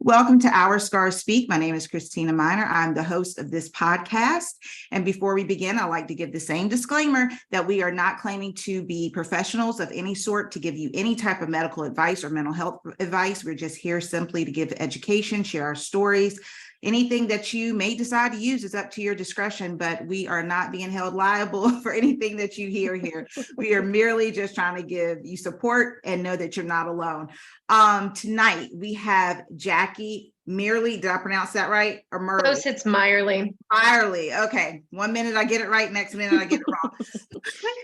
Welcome to Our Scars Speak. My name is Christina Miner. I'm the host of this podcast. And before we begin, I'd like to give the same disclaimer that we are not claiming to be professionals of any sort to give you any type of medical advice or mental health advice. We're just here simply to give education, share our stories. Anything that you may decide to use is up to your discretion, but we are not being held liable for anything that you hear here. We are merely just trying to give you support and know that you're not alone. Tonight we have Jackie Mierle. Did I pronounce that right? Or Mierle? Close, it's Mierle. Mierle. Okay. 1 minute I get it right, next minute I get it wrong.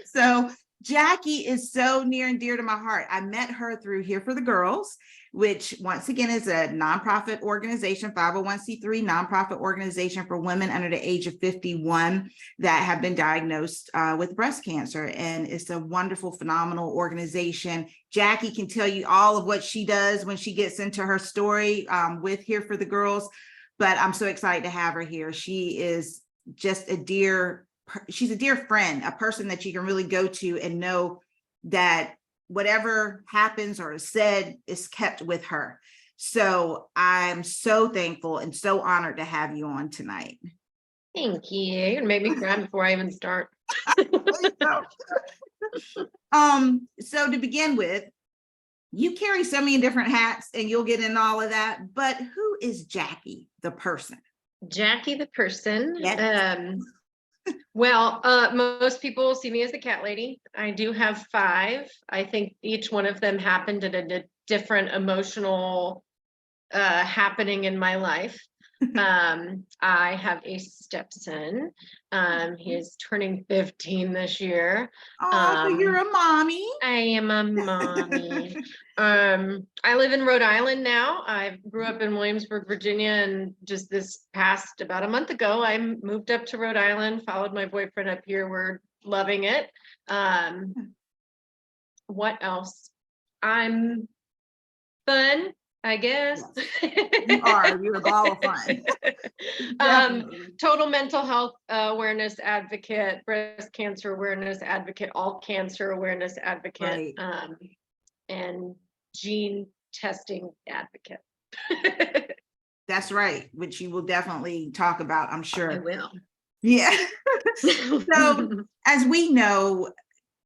So Jackie is so near and dear to my heart. I met her through Here for the Girls, which once again is a nonprofit organization, 501c3 nonprofit organization for women under the age of 51 that have been diagnosed with breast cancer. And it's a wonderful, phenomenal organization. Jackie can tell you all of what she does when she gets into her story with Here for the Girls, but I'm so excited to have her here. She is just she's a dear friend, a person that you can really go to and know that whatever happens or is said is kept with her. So I'm so thankful and so honored to have you on tonight. Thank you. You're gonna make me cry before I even start. So to begin with, you carry so many different hats and you'll get into all of that, but who is Jackie, the person? Jackie, the person. Yes. Well, most people see me as the cat lady. I do have 5. I think each one of them happened at a different emotional happening in my life. I have a stepson. He is turning 15 this year. So you're a mommy. I am a mommy. I live in Rhode Island now. I grew up in Williamsburg, Virginia, and just this past about a month ago, I moved up to Rhode Island, followed my boyfriend up here. We're loving it. What else? I'm fun, I guess. You're a ball of fun. Total mental health awareness advocate, breast cancer awareness advocate, all cancer awareness advocate, right. And gene testing advocate. That's right, which you will definitely talk about, I'm sure. I will. Yeah. So as we know,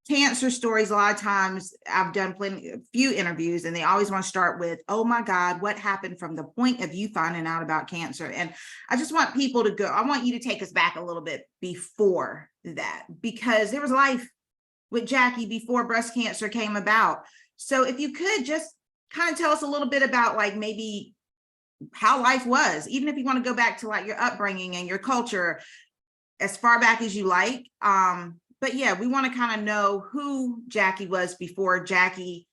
cancer stories, a lot of times I've done a few interviews and they always want to start with, oh my God, what happened from the point of you finding out about cancer? And I just want people to I want you to take us back a little bit before that, because there was life with Jackie before breast cancer came about. So if you could just kind of tell us a little bit about like maybe how life was, even if you want to go back to like your upbringing and your culture as far back as you like. But yeah, we want to kind of know who Jackie was before Jackie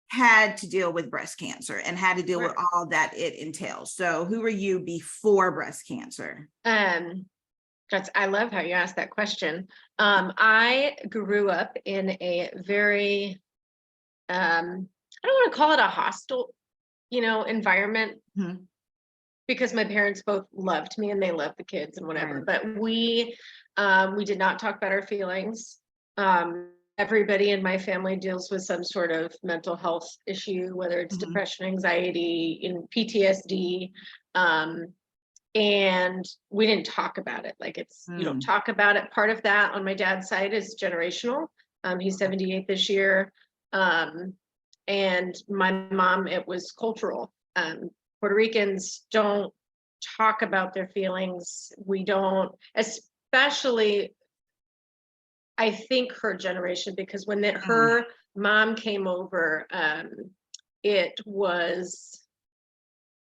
had to deal with breast cancer and had to deal with all that it entails. So who were you before breast cancer? I love how you asked that question. I grew up in a very, I don't want to call it a hostile, environment, because my parents both loved me and they loved the kids and whatever, but we did not talk about our feelings. Everybody in my family deals with some sort of mental health issue, whether it's depression, anxiety, PTSD, and we didn't talk about it. Like you don't talk about it. Part of that on my dad's side is generational. He's 78 this year. And my mom, it was cultural. Puerto Ricans don't talk about their feelings. We don't, especially, I think her generation, because when her mom came over, it was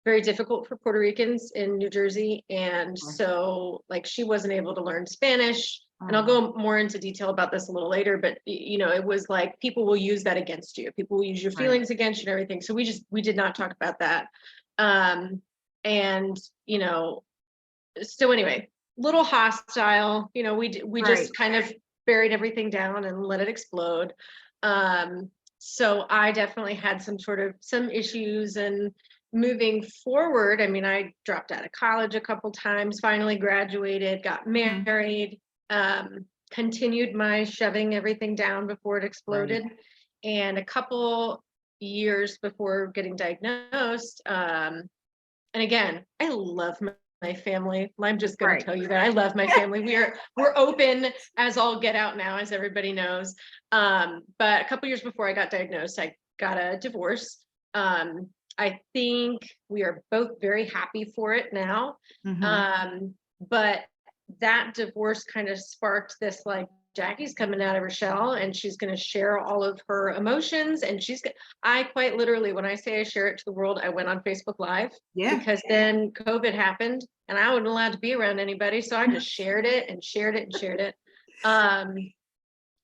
very difficult for Puerto Ricans in New Jersey. And so like she wasn't able to learn Spanish. And I'll go more into detail about this a little later, but it was like people will use that against you. People will use your feelings against you and everything. So we did not talk about that. And so anyway, little hostile, we just kind of buried everything down and let it explode. So I definitely had some issues, and moving forward, I mean, I dropped out of college a couple times, finally graduated, got married, continued my shoving everything down before it exploded. And a couple years before getting diagnosed, And again, I love my family. I'm just going Right. to tell you that I love my family. We're open as all get out now, as everybody knows. But a couple years before I got diagnosed, I got a divorce. I think we are both very happy for it now. But that divorce kind of sparked this, like, Jackie's coming out of her shell and she's going to share all of her emotions. And I quite literally, when I say I share it to the world, I went on Facebook Live. Yeah. Because then COVID happened and I wasn't allowed to be around anybody. So I just shared it and shared it and shared it,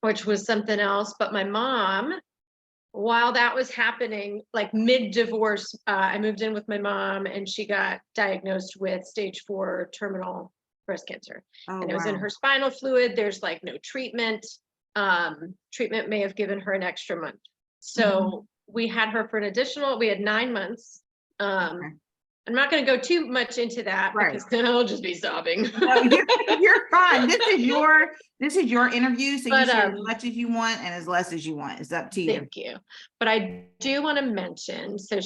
which was something else. But my mom, while that was happening, like mid-divorce, I moved in with my mom and she got diagnosed with stage 4 terminal breast cancer. Oh, And it was in wow. her spinal fluid. There's like no treatment. Treatment may have given her an extra month. So we had her for we had 9 months. Okay. I'm not going to go too much into that because then I'll just be sobbing. No, you're fine. This is your interview, so you share as much as you want and as less as you want. It's up to you. Thank you. But I do want to mention, so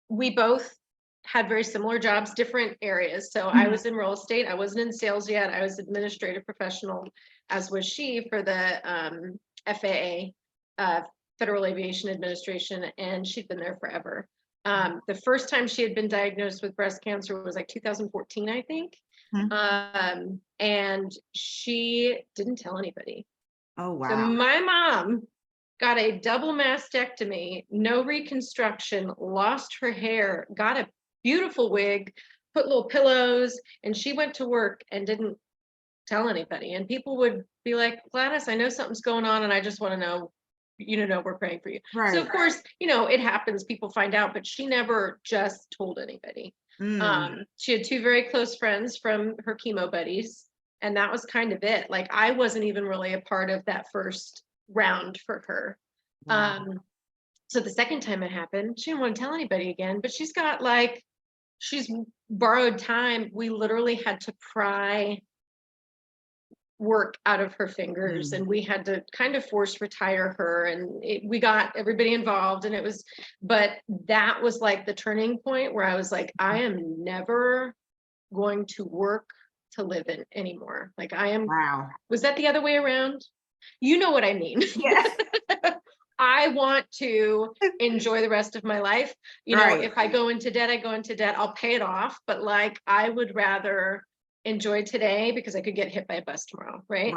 we both had very similar jobs, different areas. So I was in real estate. I wasn't in sales yet. I was administrative professional, as was she, for the FAA, Federal Aviation Administration, and she'd been there forever. The first time she had been diagnosed with breast cancer was like 2014, I think. And she didn't tell anybody. Oh, wow. So my mom got a double mastectomy, no reconstruction, lost her hair, got a beautiful wig, put little pillows, and she went to work and didn't tell anybody. And people would be like, Gladys, I know something's going on and I just want to know, we're praying for you. Right. So of course, it happens, people find out, but she never just told anybody. She had 2 very close friends from her chemo buddies, and that was kind of it. Like, I wasn't even really a part of that first round for her. Wow. So the second time it happened, she didn't want to tell anybody again, but she's borrowed time. We literally had to pry work out of her fingers, and we had to kind of force retire her, and we got everybody involved, and but that was like the turning point where I was like, I am never going to work to live in anymore. Like, Wow. Was that the other way around? You know what I mean? Yeah. I want to enjoy the rest of my life. If I go into debt, I go into debt. I'll pay it off. But like, I would rather enjoy today because I could get hit by a bus tomorrow. Right.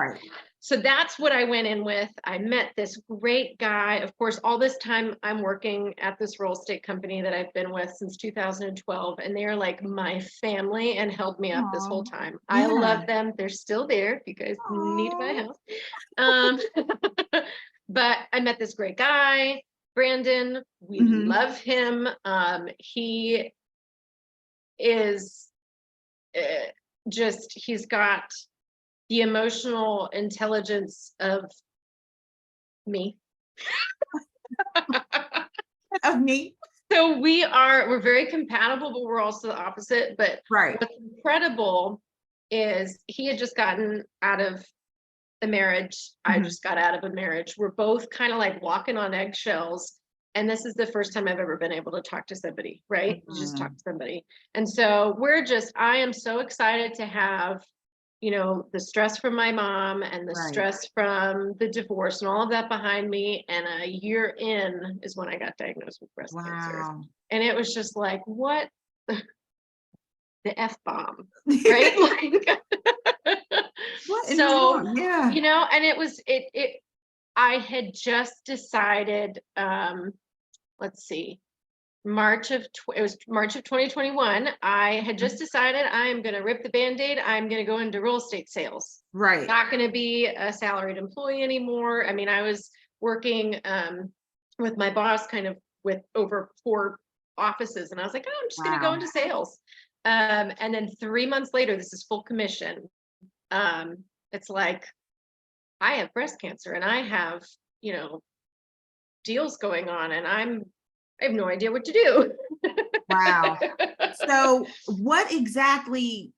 So that's what I went in with. I met this great guy. Of course, all this time I'm working at this real estate company that I've been with since 2012. And they're like my family and held me up this whole time. I love them. They're still there if you guys need to buy a house. But I met this great guy, Brandon. We love him. He is he's got the emotional intelligence of me. Of me. So we're very compatible, but we're also the opposite. But what's incredible is he had just gotten out of a marriage. I just got out of a marriage. We're both kind of like walking on eggshells. And this is the first time I've ever been able to talk to somebody, right? Just talk to somebody. And so I am so excited to have, the stress from my mom and the stress from the divorce and all of that behind me. And a year in is when I got diagnosed with breast cancer. And it was just like, what the F-bomb, right? Like, so, and I had just decided, let's see, March of 2021. I had just decided I'm going to rip the Band-Aid. I'm going to go into real estate sales. Not going to be a salaried employee anymore. I mean, I was working with my boss kind of with over 4 offices. And I was like, oh, I'm just going to go into sales. And then 3 months later, this is full commission. It's like, I have breast cancer and I have, deals going on, and I have no idea what to do. Wow. So what exactly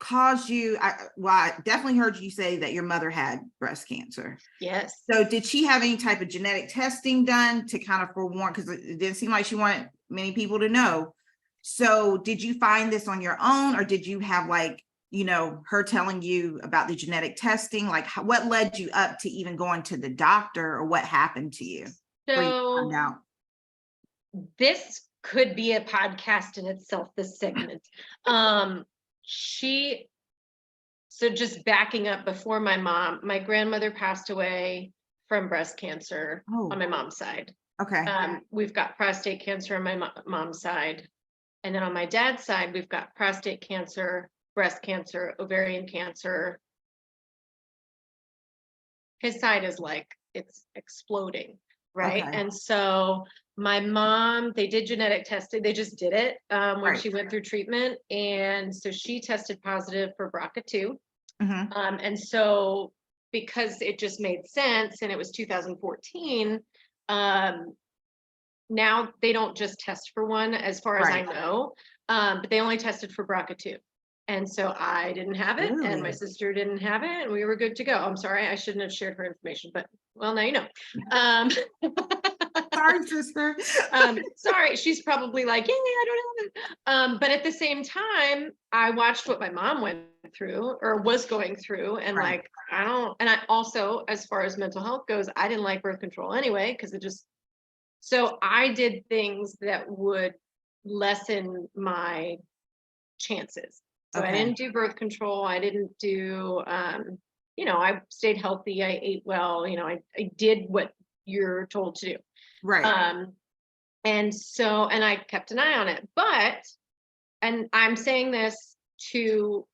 caused you, I definitely heard you say that your mother had breast cancer. Yes. So did she have any type of genetic testing done to kind of forewarn? Because it didn't seem like she wanted many people to know. So did you find this on your own, or did you have like, her telling you about the genetic testing? Like what led you up to even going to the doctor, or what happened to you for you to find So out? this could be a podcast in itself, this segment. So just backing up, before my grandmother passed away from breast cancer on my mom's side. Okay. We've got prostate cancer on my mom's side. And then on my dad's side, we've got prostate cancer, breast cancer, ovarian cancer. His side is like, it's exploding, right? Okay. And so my mom, they did genetic testing. They just did it when Right. she went through treatment. And so she tested positive for BRCA2. Mhm. And so because it just made sense, and it was 2014, now they don't just test for one, as far as I Right. know, but they only tested for BRCA2. And so I didn't have it, and my Really? sister didn't have it, and we were good to go. I'm sorry, I shouldn't have shared her information, but well, now you know. Sorry, sister. Sorry, she's probably like, yeah, I don't know. But at the same time, I watched what my mom went through or was going through, and Right. like, and I also, as far as mental health goes, I didn't like birth control anyway, because so I did things that would lessen my chances. So I Okay. didn't do birth control. I didn't do, I stayed healthy. I ate well. I did what you're told to do. Right. And I kept an eye on it. And I'm saying this to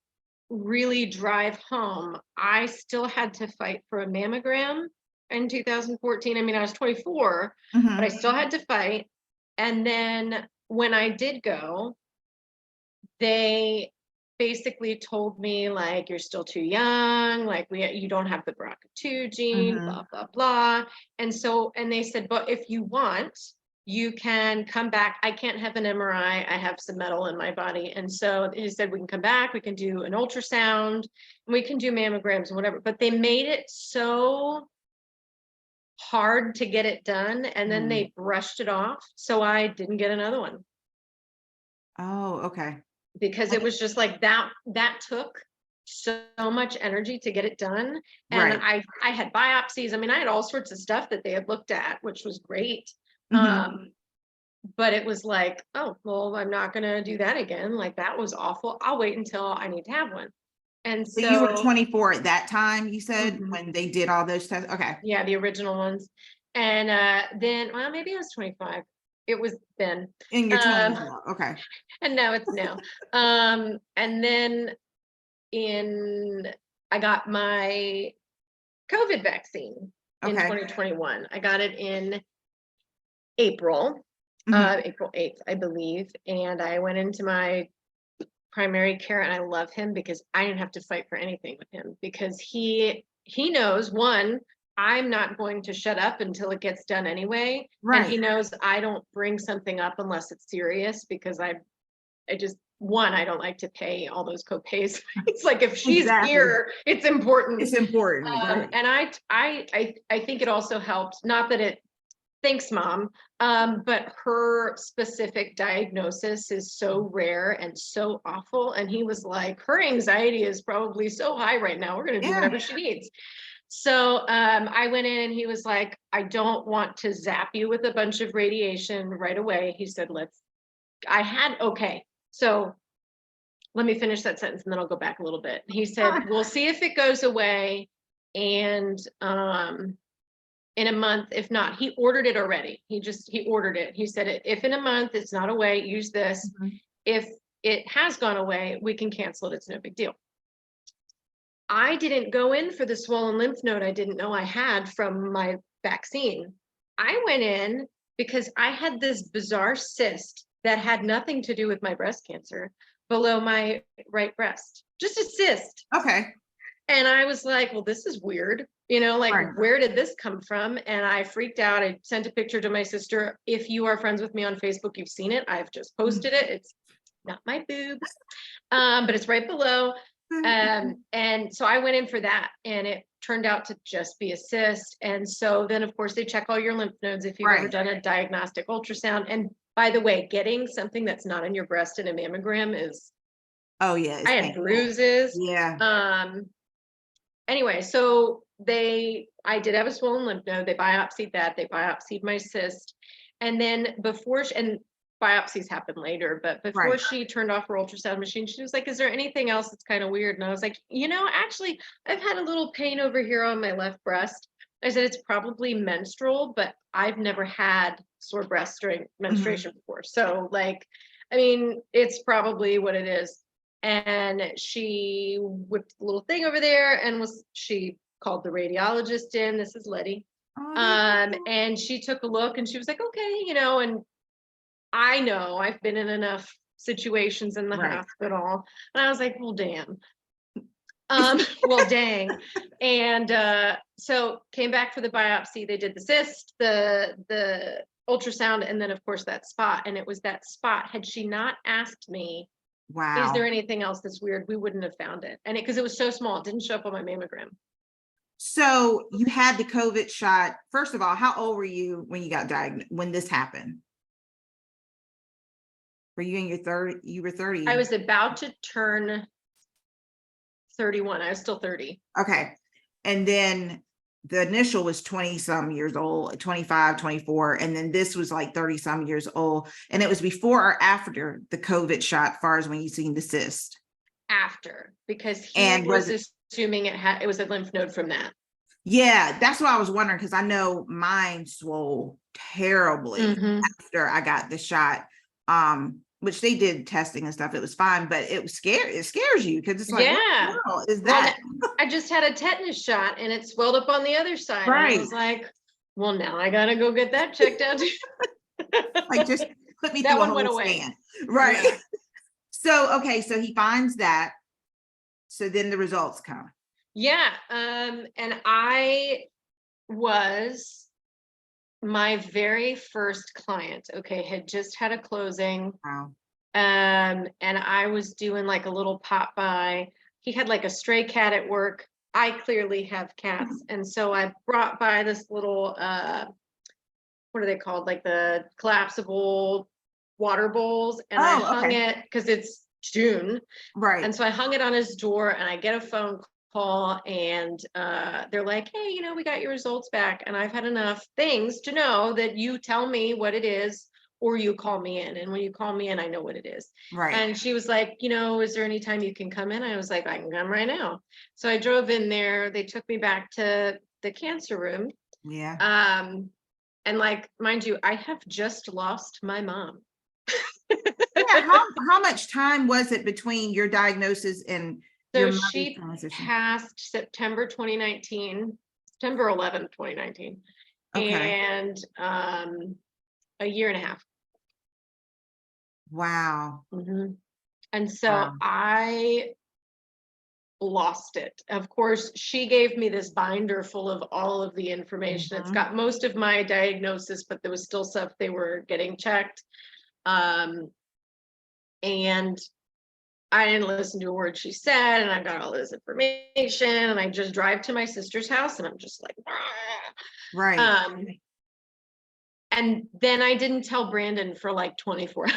really drive home, I still had to fight for a mammogram in 2014. I mean, I was 24, but I Mhm. still had to fight. And then when I did go, they basically told me, like, you're still too young, like you don't have the BRCA2 gene, Mhm. blah, blah, blah. And they said, but if you want, you can come back. I can't have an MRI. I have some metal in my body. And so he said, we can come back, we can do an ultrasound, and we can do mammograms and whatever. But they made it so hard to get it done, and then they brushed it off. So I didn't get another one. Oh, okay. Because it was just like that took so much energy to get it done. And Right. I had biopsies. I mean, I had all sorts of stuff that they had looked at, which was great. Mhm. But it was like, oh, well, I'm not going to do that again. Like, that was awful. I'll wait until I need to have one. And So you were so 24 at that time, you said, Mhm. when they did all those tests? Okay. Yeah, the original ones. And then, well, maybe I was 25. It was then. In your 20s Um, now. Okay. and now it's now. And then I got my COVID vaccine in Okay. 2021. I got it in April, Mhm. April 8th, I believe. And I went into my primary care, and I love him because I didn't have to fight for anything with him, because he knows, one, I'm not going to shut up until it gets done anyway. And he Right. knows I don't bring something up unless it's serious, because I just, one, I don't like to pay all those copays. It's like, if she's Exactly. here, it's important. It's important. Right. And I think it also helped, not that it, thanks, Mom, but her specific diagnosis is so rare and so awful. And he was like, her anxiety is probably so high right now. We're going to do Yeah. whatever she needs. So I went in, and he was like, I don't want to zap you with a bunch of radiation right away. He said, okay. So let me finish that sentence, and then I'll go back a little bit. He said, we'll see if it goes away. And in a month, if not, he ordered it already. He ordered it. He said, if in a month it's not away, use this. Mhm. If it has gone away, we can cancel it. It's no big deal. I didn't go in for the swollen lymph node I didn't know I had from my vaccine. I went in because I had this bizarre cyst that had nothing to do with my breast cancer below my right breast, just a cyst. Okay. And I was like, well, this is weird. Like, Right. where did this come from? And I freaked out. I sent a picture to my sister. If you are friends with me on Facebook, you've seen it. I've just posted it. It's not my boob, but it's right below. And so I went in for that, and it turned out to just be a cyst. And so then, of course, they check all your lymph nodes if you've ever Right. done a diagnostic ultrasound. And by the way, getting something that's not in your breast in a mammogram is, Oh yeah, I it's had painful. bruises. Yeah. Anyway, so I did have a swollen lymph node. They biopsied that. They biopsied my cyst. And then and biopsies happen later, but before Right. she turned off her ultrasound machine, she was like, is there anything else that's kind of weird? And I was like, actually, I've had a little pain over here on my left breast. I said, it's probably menstrual, but I've never had sore breasts during menstruation before. So it's probably what it is. And she whipped the little thing over there and she called the radiologist in. This is Letty. Oh, And she took a look and she was like, okay, and I know I've been in enough situations in the right. hospital. And I was like, well, damn. Well, dang. And so came back for the biopsy. They did the cyst, the ultrasound, and then of course that spot. And it was that spot. Had she not asked me, is there Wow. anything else that's weird, we wouldn't have found it. And because it was so small, it didn't show up on my mammogram. So you had the COVID shot. First of all, how old were you when you got diagnosed, when this happened? Were you in your 30? You were 30. I was about to turn 31. I was still 30. Okay. And then the initial was 20 some years old, 25, 24. And then this was like 30 some years old. And it was before or after the COVID shot, as far as when you seen the cyst. After, because he And was assuming it was a lymph node from that. Yeah, that's what I was wondering, because I know mine swole terribly after I got the shot. Which they did testing and stuff. It was fine, but it was scary. It scares you because it's like, what the hell is that? I just had a tetanus shot and it swelled up on the other side. Right. And I was like, well, now I gotta go get that checked out. Like, just put me that through a one went whole away. scan. Right. Yeah. So, okay, so he finds that. So then the results come. Yeah. And I was my very first client, had just had a closing. Wow. And I was doing like a little pop by. He had like a stray cat at work. I clearly have cats. And so I brought by this little, what are they called? Like the collapsible water bowls. And I hung it because it's June. Right. And so I hung it on his door and I get a phone call and they're like, hey, we got your results back. And I've had enough things to know that you tell me what it is or you call me in. And when you call me in, I know what it is. Right. And she was like, is there any time you can come in? I was like, I can come right now. So I drove in there. They took me back to the cancer room. Yeah. And like, mind you, I have just lost my mom. Yeah. How much time was it between your diagnosis and so she passed September 2019, September 11th, 2019, and a year and a half. Wow. And so I lost it. Of course, she gave me this binder full of all of the information. It's got most of my diagnosis, but there was still stuff they were getting checked. And I didn't listen to a word she said, and I got all this information, and I just drive to my sister's house, and I'm just like, right. And then I didn't tell Brandon for like 24 hours.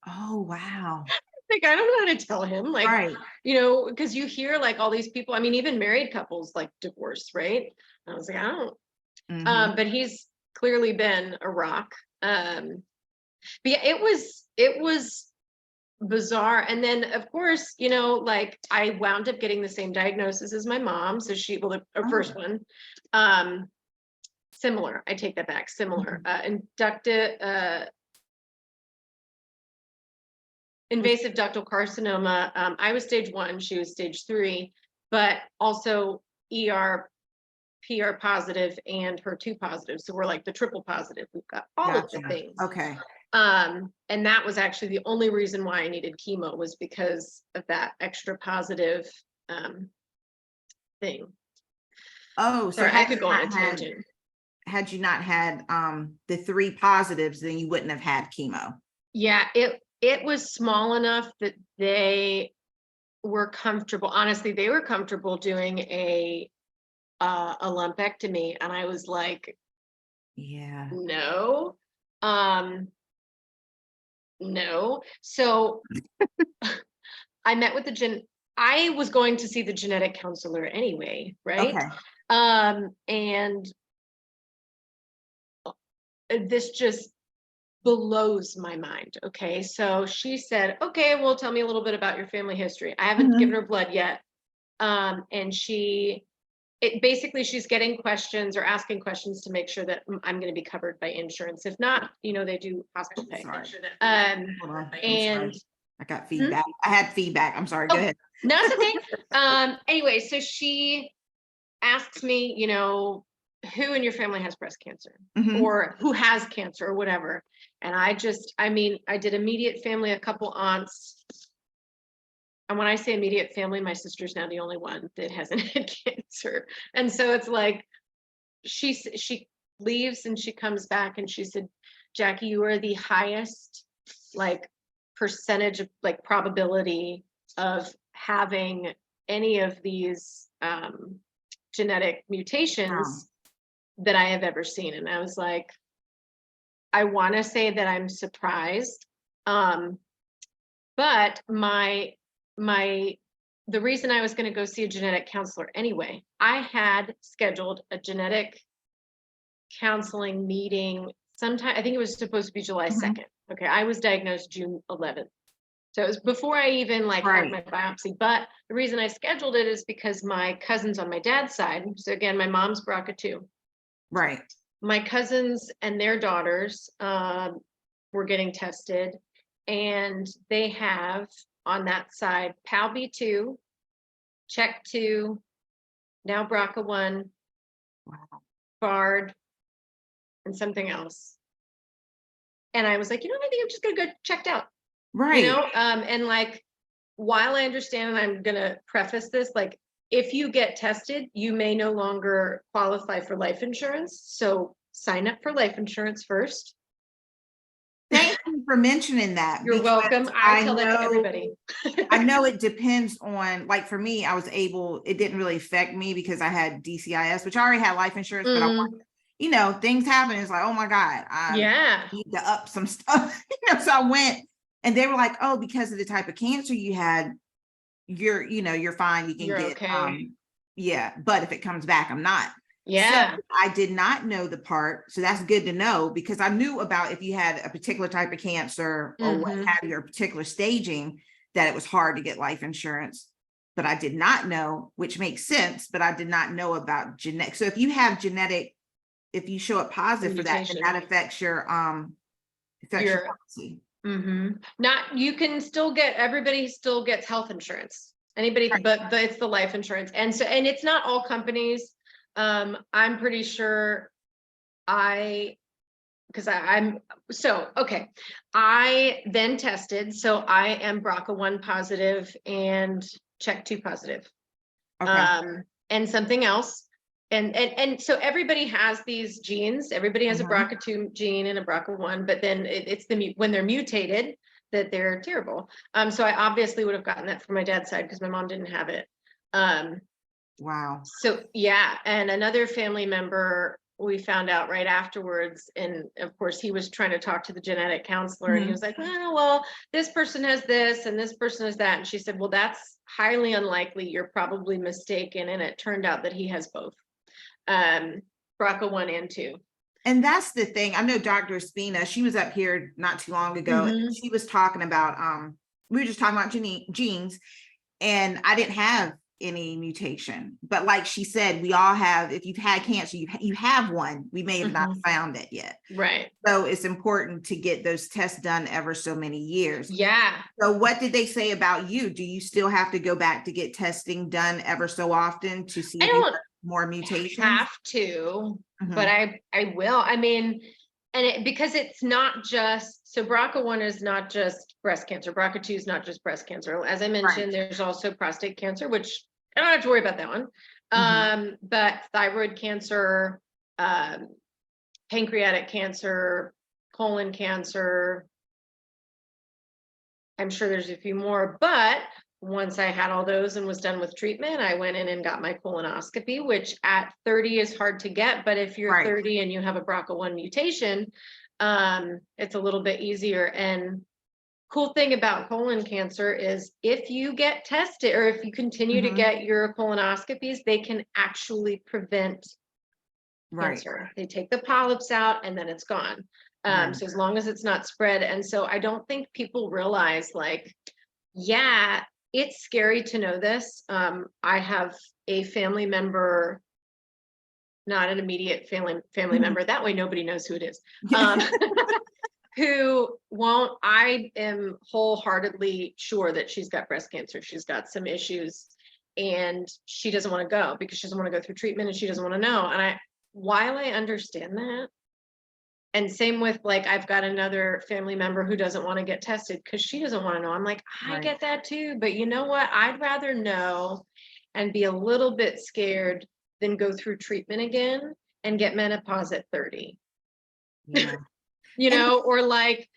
Oh, wow. Like, I don't know how to tell him, like, right. Because you hear like all these people, I mean, even married couples like divorce, right? And I was like, I don't, but he's clearly been a rock. But yeah, it was bizarre. And then of course, like I wound up getting the same diagnosis as my mom. So the first one, similar, I take that back, similar, invasive ductal carcinoma. I was stage 1, she was stage 3, but also ER, PR positive and HER2 positive. So we're like the triple positive. We've got all of the things. Okay. And that was actually the only reason why I needed chemo, was because of that extra positive thing. Oh, so I could go on a tangent. Had you not had the 3 positives, then you wouldn't have had chemo. Yeah, it was small enough that they were comfortable. Honestly, they were comfortable doing a lumpectomy, and I was like, Yeah. no, no. So I met with I was going to see the genetic counselor anyway, right? Okay. And this just blows my mind. Okay. So she said, okay, well, tell me a little bit about your family history. I haven't given her blood yet. And basically she's getting questions or asking questions to make sure that I'm going to be covered by insurance. If not, they do hospital pay. Sorry. Hold on. I'm And sorry. I got feedback. I had feedback. I'm sorry. Go ahead. no, it's okay. Anyway, so she asks me, who in your family has breast cancer or who has cancer or whatever. And I did immediate family, a couple aunts. And when I say immediate family, my sister's now the only one that hasn't had cancer. And so it's like, she leaves and she comes back and she said, Jackie, you are the highest percentage of probability of having any of these genetic mutations that I have ever seen. And I was like, I want to say that I'm surprised. But the reason I was going to go see a genetic counselor anyway, I had scheduled a genetic counseling meeting sometime. I think it was supposed to be July 2nd. Okay. I was diagnosed June 11th. So it was before I even had my biopsy. But the reason I scheduled it is because my cousins on my dad's side, so again, my mom's BRCA2. Right. My cousins and their daughters were getting tested, and they have on that side PALB2, CHEK2, now BRCA1, BARD, and something else. And I was like, I think I'm just gonna go checked out. Right. And while I understand, and I'm gonna preface this, if you get tested, you may no longer qualify for life insurance. So sign up for life insurance first. Thank you for mentioning that. You're welcome. I tell that to everybody. I know it depends on, for me, it didn't really affect me because I had DCIS, which I already had life insurance, but things happen. It's like, oh my God, I need to up some stuff. So I went and they were like, oh, because of the type of cancer you had, you're fine. You can get, okay. But if it comes back, I'm not. Yeah. So I did not know the part. So that's good to know, because I knew about if you had a particular type of cancer or what have you, or particular staging, that it was hard to get life insurance. But I did not know, which makes sense, but I did not know about genetic. So if you have genetic, if you show up positive for that, then that affects your policy. Not, you can still get, everybody still gets health insurance. Anybody, but it's the life insurance. And it's not all companies. I'm pretty sure I then tested. So I am BRCA1 positive and CHEK2 positive. And something else. And so everybody has these genes. Everybody has a BRCA2 gene and a BRCA1, but then it's when they're mutated that they're terrible. So I obviously would have gotten that from my dad's side because my mom didn't have it. Wow. So yeah, and another family member, we found out right afterwards, and of course he was trying to talk to the genetic counselor, and he was like, oh, well, this person has this and this person has that, and she said, well, that's highly unlikely, you're probably mistaken. And it turned out that he has both, BRCA1 and 2. And that's the thing. I know Dr. Espina, she was up here not too long ago, and she was talking about we were just talking about genes, and I didn't have any mutation, but like she said, we all have, if you've had cancer, you have one, we may have not found it yet. Right. So it's important to get those tests done ever so many years. Yeah. So what did they say about you? Do you still have to go back to get testing done ever so often to see if you have more mutations? Have to, but I will. I mean, and because it's not just, so BRCA1 is not just breast cancer. BRCA2 is not just breast cancer. As I mentioned, there's also prostate cancer, which I don't have to worry about that one. But thyroid cancer, pancreatic cancer, colon cancer. I'm sure there's a few more, but once I had all those and was done with treatment, I went in and got my colonoscopy, which at 30 is hard to get. But if you're Right. 30 and you have a BRCA1 mutation, it's a little bit easier. And cool thing about colon cancer is if you get tested or if you continue to Mhm. get your colonoscopies, they can actually prevent Right. cancer. They take the polyps out and then it's gone. Yeah. So as long as it's not spread. And so I don't think people realize, like, yeah, it's scary to know this. I have a family member, not an immediate family Mhm. member. That way nobody knows who it is. Who won't, I am wholeheartedly sure that she's got breast cancer. She's got some issues and she doesn't want to go because she doesn't want to go through treatment and she doesn't want to know. And while I understand that, and same with, like, I've got another family member who doesn't want to get tested because she doesn't want to know. I'm like, I Right. get that too, but you know what? I'd rather know and be a little bit scared than go through treatment again and get menopause at 30, Yeah. you And know, or like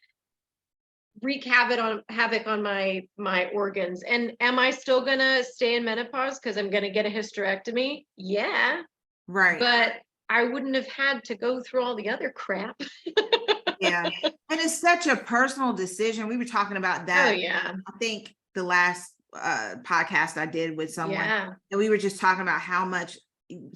wreak havoc on my organs. And am I still gonna stay in menopause because I'm gonna get a hysterectomy? Yeah, right. but I wouldn't have had to go through all the other crap. Yeah. And it's such a personal decision. We were talking about Oh that. yeah, I think the last podcast I did with someone, yeah, and we were just talking about how much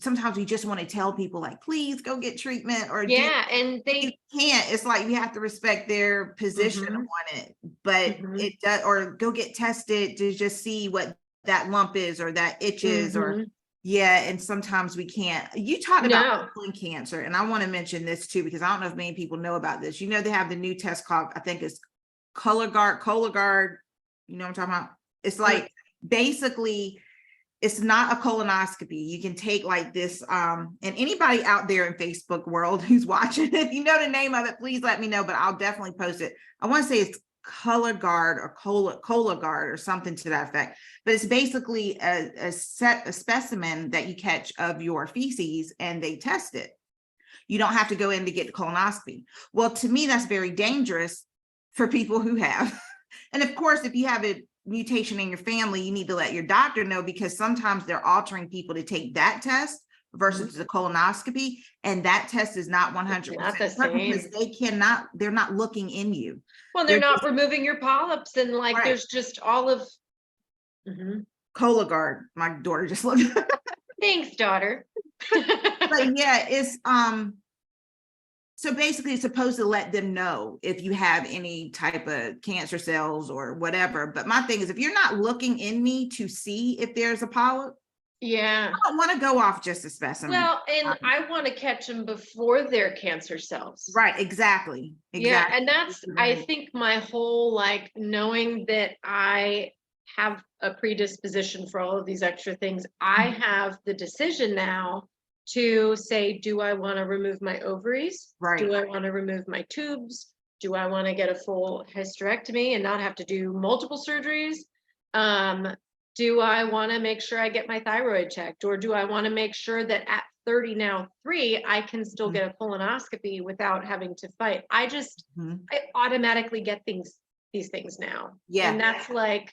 sometimes we just want to tell people, like, please go get treatment or do yeah. And you they, can't. It's like you have to respect their position Mhm, on it, but mhm, it does, or go get tested to just see what that lump is or that itch is, or mhm. yeah. And sometimes we can't. You talked about No, colon cancer, and I want to mention this too because I don't know if many people know about this. You know, they have the new test called, I think it's Cologuard. You know what I'm talking about? It's Mm. like basically it's not a colonoscopy. You can take like this, and anybody out there in Facebook world who's watching, if you know the name of it, please let me know, but I'll definitely post it. I want to say it's Cologuard or Cologuard or something to that effect, but it's basically a specimen that you catch of your feces and they test it. You don't have to go in to get the colonoscopy. Well, to me, that's very dangerous for people who have. And of course, if you have a mutation in your family, you need to let your doctor know because sometimes they're altering people to take that test versus the colonoscopy. And that test is not it's 100% not the certain because same. they're not looking in you. Well, they're They're not just removing your polyps, and like right. there's just all of. Mhm. Cologuard. My daughter just looked. Thanks, daughter. But yeah, it's so basically it's supposed to let them know if you have any type of cancer cells or whatever. But my thing is, if you're not looking in me to see if there's a polyp, Yeah. I don't want to go off just a specimen. Well, and I want to catch them before they're cancer cells. Right, exactly. Yeah, Exactly. and that's, I think, my whole, like, knowing that I have a predisposition for all of these extra things, I have the decision now to say, do I want to remove my ovaries? Right. Do I want to remove my tubes? Do I want to get a full hysterectomy and not have to do multiple surgeries? Do I want to make sure I get my thyroid checked? Or do I want to make sure that at 30 now 3, I can still get a colonoscopy without having to fight? Mhm. I automatically get these things now. Yeah. And that's like,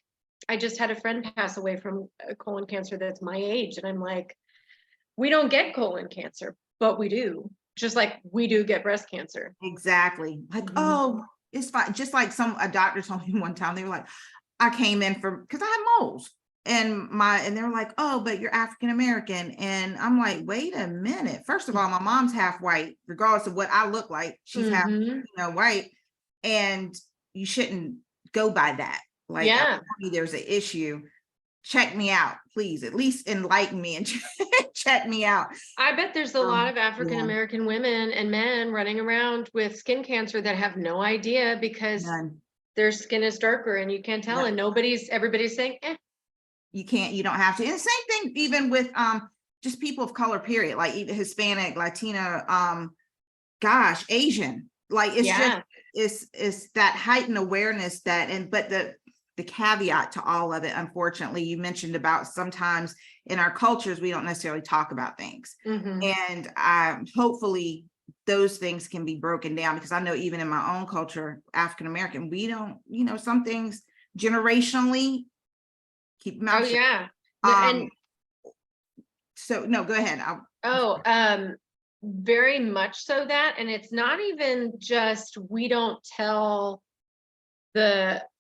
I just had a friend pass away from colon cancer that's my age. And I'm like, we don't get colon cancer, but we do. Just like we do get breast cancer. Exactly. Like, Mhm. oh, it's fine. Just like a doctor told me one time, they were like, I came in because I had moles. And they were like, oh, but you're African American. And I'm like, wait a minute. First of all, my mom's half white, regardless of what I look like. She's half, Mhm. white. And you shouldn't go by that. Like, Yeah. there's an issue. Check me out, please. At least enlighten me and check me out. I bet there's a lot of African Yeah, American women and men running around with skin cancer that have no idea because none. their skin is darker and you can't tell. Yeah. And everybody's saying, eh. You don't have to. And the same thing even with just people of color, period, like even Hispanic, Latina, gosh, Asian. Like it's Yeah. just it's that heightened awareness but the caveat to all of it, unfortunately, you mentioned about sometimes in our cultures we don't necessarily talk about things. Mhm. And hopefully those things can be broken down because I know even in my own culture, African American, we don't, some things generationally keep your mouth Oh, shut. yeah. No, Um, and so no, go ahead. very much so that, and it's not even just, we don't tell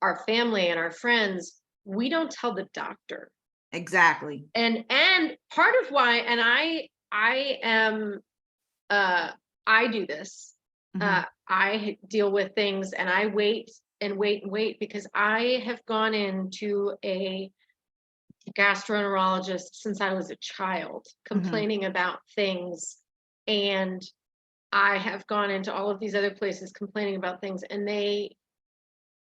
our family and our friends, we don't tell the doctor. Exactly. And part of why, and I am, I do this, Mhm. I deal with things and I wait and wait and wait, because I have gone into a gastroenterologist since I was a child, Mhm. complaining about things. And I have gone into all of these other places complaining about things, and they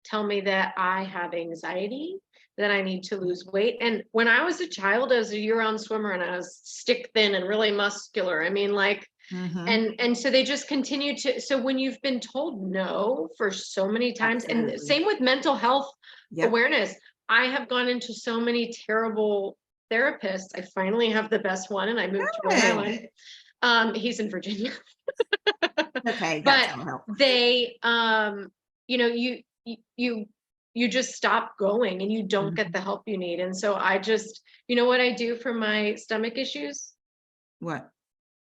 tell me that I have anxiety, that I need to lose weight. And when I was a child, I was a year-round swimmer and I was stick thin and really muscular. I mean, like, Mhm. and so they just continue to, so when you've been told no for so many times, and Absolutely. same with mental health Yep. awareness, I have gone into so many terrible therapists. I finally have the best one, and I moved to Rhode Good. Island. He's in Virginia. Okay, got But telehealth. they, you know, you just stop going and you don't get Mhm. the help you need. And so I just, you know what I do for my stomach issues? What?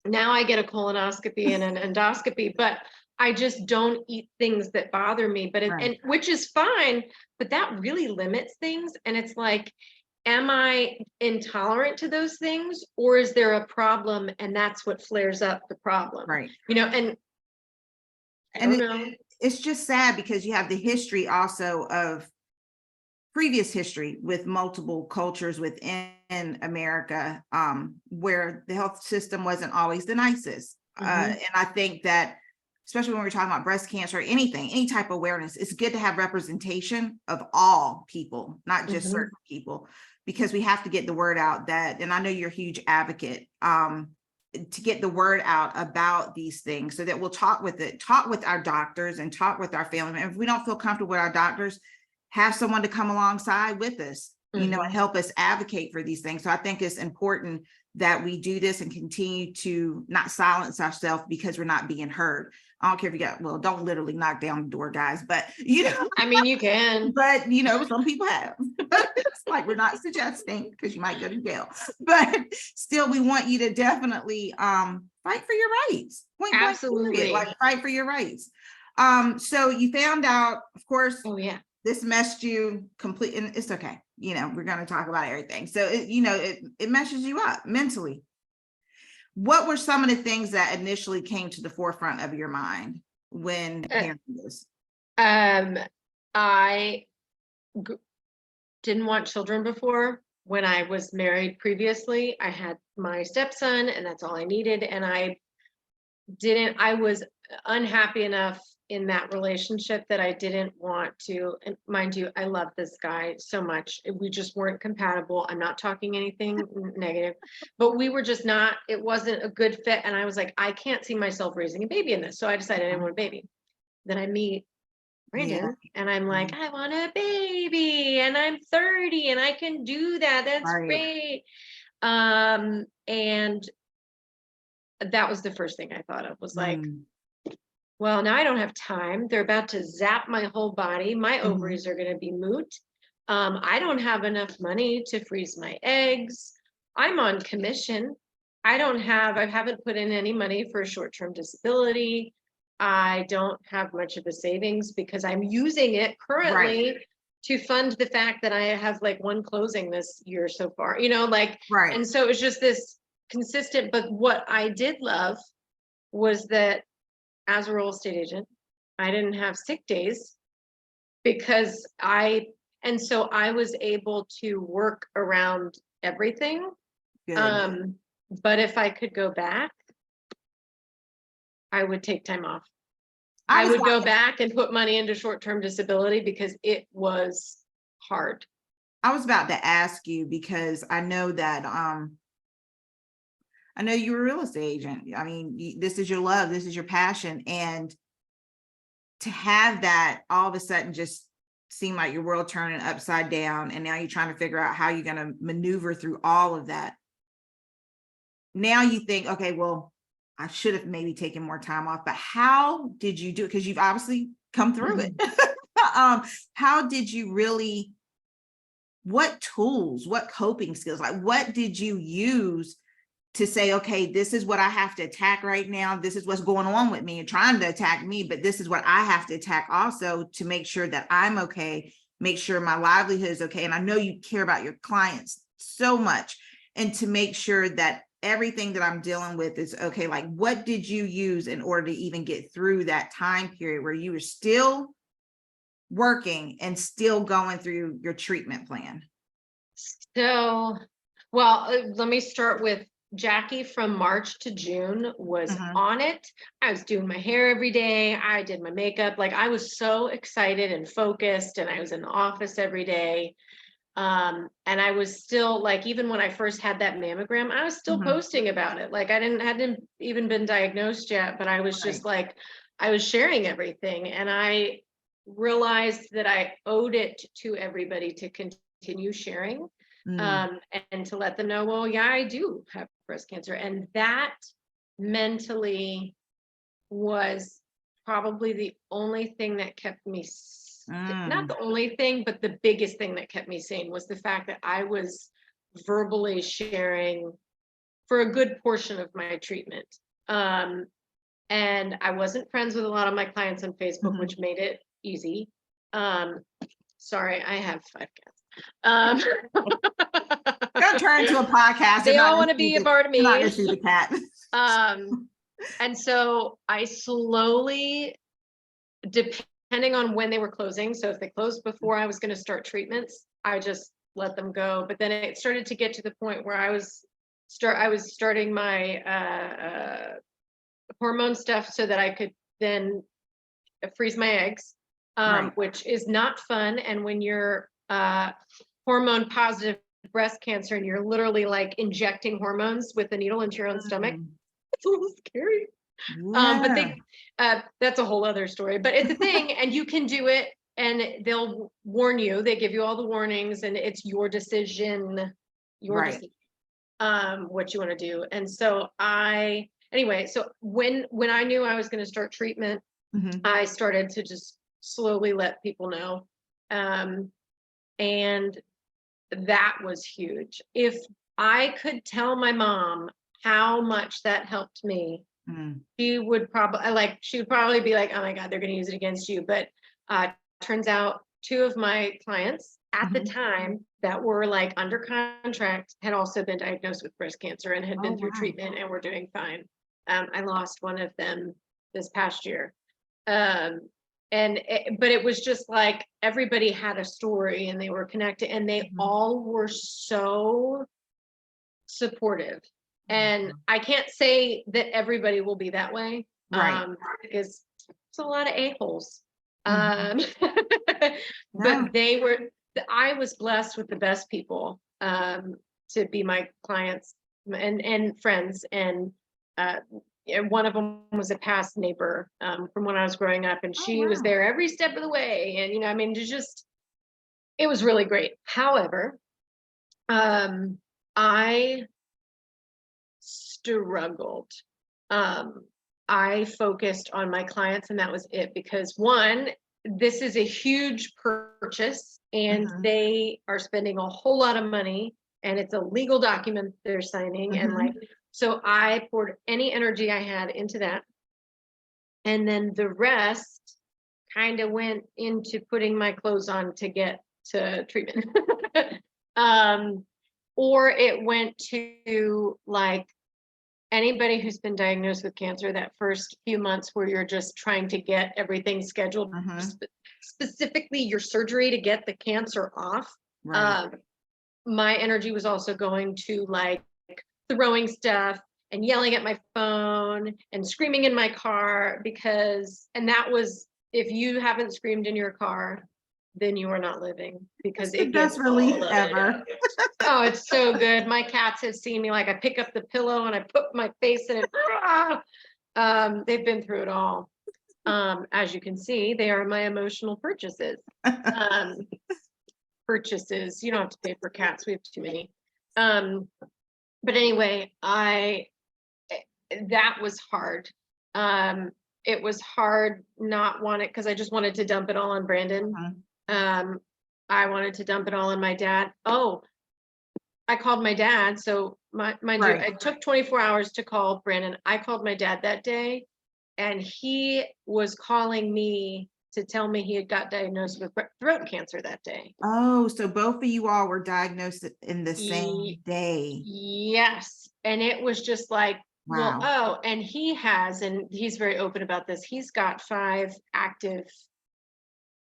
Now I get a colonoscopy and an endoscopy, but I just don't eat things that bother me, but Right. and which is fine, but that really limits things. And it's like, am I intolerant to those things, or is there a problem and that's what flares up the problem? Right. And I And don't know. it's just sad because you have the history also of previous history with multiple cultures within America, where the health system wasn't always the nicest. Mhm. And I think that, especially when we're talking about breast cancer or anything, any type of awareness, it's good to have representation of all people, not just Mhm. certain people, because we have to get the word out that, and I know you're a huge advocate, to get the word out about these things so that we'll talk with our doctors and talk with our family. And if we don't feel comfortable with our doctors, have someone to come alongside with us, and Mhm. help us advocate for these things. So I think it's important that we do this and continue to not silence ourselves because we're not being heard. I don't care if you don't literally knock down the door, guys, but I mean, you can. but some people have. It's like, we're not suggesting, because you might go to jail, but still we want you to definitely fight for your rights. Point blank period. Absolutely. Like, fight for your rights. So you found out, of course, Oh, yeah. this messed you complete, and it's okay. We're going to talk about everything. So it messes you up mentally. What were some of the things that initially came to the forefront of your mind when hearing this? I didn't want children before. When I was married previously, I had my stepson, and that's all I needed. And I was unhappy enough in that relationship that I didn't want to, and mind you, I love this guy so much. We just weren't compatible. I'm not talking anything negative, but we were just not, it wasn't a good fit. And I was like, I can't see myself raising a baby in this. So I decided I didn't want a baby. Then I meet Yeah. Brandon, and I'm like, I want a baby, and I'm 30 and I can do that. That's Right. great. And that was the first thing I thought of, was like, well, now I don't have time. They're about to zap my whole body. My ovaries are going to be moot. I don't have enough money to freeze my eggs. I'm on commission. I haven't put in any money for a short-term disability. I don't have much of a savings because I'm using it currently to fund the fact that I have like one closing this year so far, Right. and so it was just this consistent. But what I did love was that as a real estate agent, I didn't have sick days and so I was able to work around everything. Good. But if I could go back, I would take time off. I I was would go back and put money into short-term disability because it was hard. I was about to ask you, because I know that I know you're a real estate agent. I mean, this is your love, this is your passion, and to have that all of a sudden just seem like your world turning upside down, and now you're trying to figure out how you're going to maneuver through all of that. Now you think, okay, well, I should have maybe taken more time off, but how did you do it? Because you've obviously come through it. How did you really what tools, what coping skills, like what did you use to say, okay, this is what I have to attack right now. This is what's going on with me and trying to attack me, but this is what I have to attack also to make sure that I'm okay, make sure my livelihood is okay. And I know you care about your clients so much, and to make sure that everything that I'm dealing with is okay. Like, what did you use in order to even get through that time period where you were still working and still going through your treatment plan? So, well, let me start with Jackie. From March to June was on it. I was doing my hair every day. I did my makeup. Like, I was so excited and focused, and I was in the office every day. And I was still, like, even when I first had that mammogram, I was still posting about it. Like, hadn't even been diagnosed yet, but I was just like, I was sharing everything. And I realized that I owed it to everybody to continue sharing, and to let them know, well, yeah, I do have breast cancer. And that mentally was probably the only thing that kept me, not the only thing, but the biggest thing that kept me sane, was the fact that I was verbally sharing for a good portion of my treatment. And I wasn't friends with a lot of my clients on Facebook, which made it easy. Sorry, I have 5 cats. Don't turn into a podcast. They all want to be a part of me. You're not gonna see the cat. And so I slowly, depending on when they were closing, so if they closed before I was going to start treatments, I just let them go. But then it started to get to the point where I was starting my hormone stuff so that I could then freeze my eggs, which is not fun. And when you're hormone positive breast cancer and you're literally like injecting hormones with a needle into your own stomach, it's a little scary. But they that's a whole other story, but it's a thing. And you can do it, and they'll warn you, they give you all the warnings, and it's your decision, decision, what you want to do. And so so when I knew I was going to start treatment, I started to just slowly let people know. And that was huge. If I could tell my mom how much that helped me, she would probably be like, oh my God, they're going to use it against you. But turns out 2 of my clients at the time that were like under contract had also been diagnosed with breast cancer and had been through treatment and were doing fine. I lost one of them this past year. But it was just like everybody had a story and they were connected, and they all were so supportive. And I can't say that everybody will be that way, because it's a lot of a-holes. But I was blessed with the best people to be my clients and friends. And one of them was a past neighbor from when I was growing up, and she was there every step of the way. And, I mean, it was really great. However, I struggled. I focused on my clients, and that was it, because one, this is a huge purchase, and they are spending a whole lot of money, and it's a legal document they're signing. And so I poured any energy I had into that. And then the rest kind of went into putting my clothes on to get to treatment. Or it went to, like, anybody who's been diagnosed with cancer, that first few months where you're just trying to get everything scheduled, specifically your surgery to get the cancer off. My energy was also going to, like, throwing stuff and yelling at my phone and screaming in my car, and that was, if you haven't screamed in your car, then you are not living, because it gets the best relief ever. Oh, it's so good. My cats have seen me, like, I pick up the pillow and I put my face in it. They've been through it all. As you can see, they are my emotional purchases. Purchases. You don't have to pay for cats. We have too many. But anyway, that was hard. It was hard not wanting, because I just wanted to dump it all on Brandon. I wanted to dump it all on my dad. Oh, I called my dad. So mind you, Right. it took 24 hours to call Brandon. I called my dad that day, and he was calling me to tell me he had got diagnosed with throat cancer that day. Oh, so both of you all were diagnosed in the same day. Yes. And it was just like, well, Wow. oh, and he's very open about this. He's got 5 active,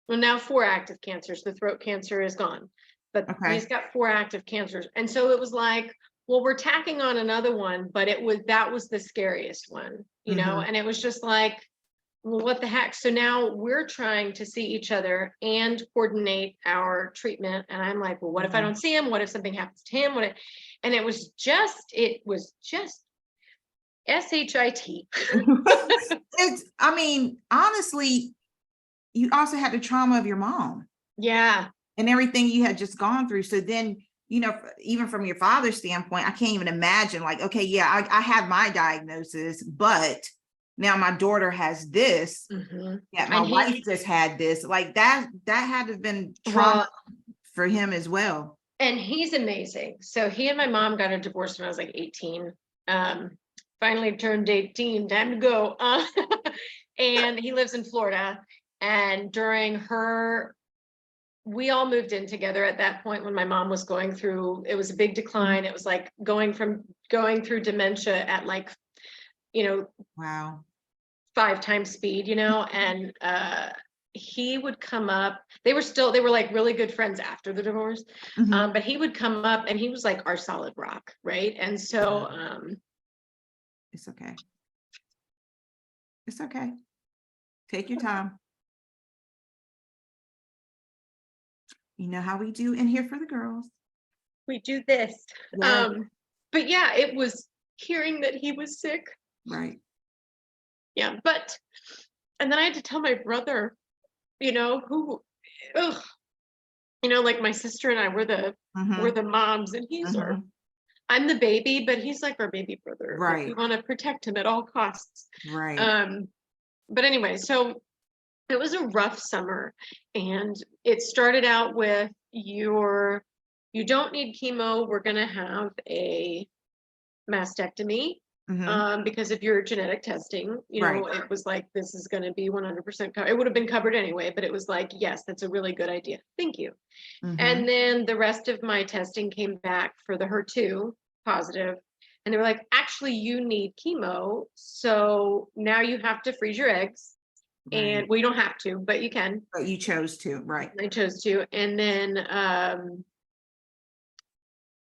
well, now 4 active cancers. The throat cancer is gone, but Okay. he's got 4 active cancers. And so it was like, well, we're tacking on another one, but that was the scariest one, you know? And it was just like, well, what the heck? So now we're trying to see each other and coordinate our treatment. And I'm like, well, what if I don't see him? What if something happens to him? And it was just SHIT. I mean, honestly, you also had the trauma of your mom. Yeah. And everything you had just gone through. So then, you know, even from your father's standpoint, I can't even imagine, like, okay, yeah, I have my diagnosis, but now my daughter has this. Yeah, my wife just had this. Like that had to have been trauma for him as well. And he's amazing. So he and my mom got a divorce when I was like 18. Finally turned 18, time to go. And he lives in Florida. And we all moved in together at that point when my mom was going through, it was a big decline. It was like going through dementia at like, you know, wow, 5 times speed, you know, and he would come up. They were like really good friends after the divorce. But he would come up and he was like our solid rock, right? And so it's okay. It's okay. Take your time. You know how we do in here for the girls. We do this. Yes. But yeah, it was hearing that he was sick. Right. Yeah, and then I had to tell my brother, you know, like my sister and I were the moms, and I'm the baby, but he's like our baby brother. Right. Like, we want to protect him at all costs. Right. But anyway, so it was a rough summer, and it started out with you don't need chemo. We're going to have a mastectomy. Because of your genetic testing, you know, it was like, this is going to be 100% covered. It would have been covered anyway, but it was like, yes, that's a really good idea. Thank you. And then the rest of my testing came back for the HER2 positive. And they were like, actually, you need chemo. So now you have to freeze your eggs. And well, you don't have to, but you can. But you chose to, right? I chose to. And then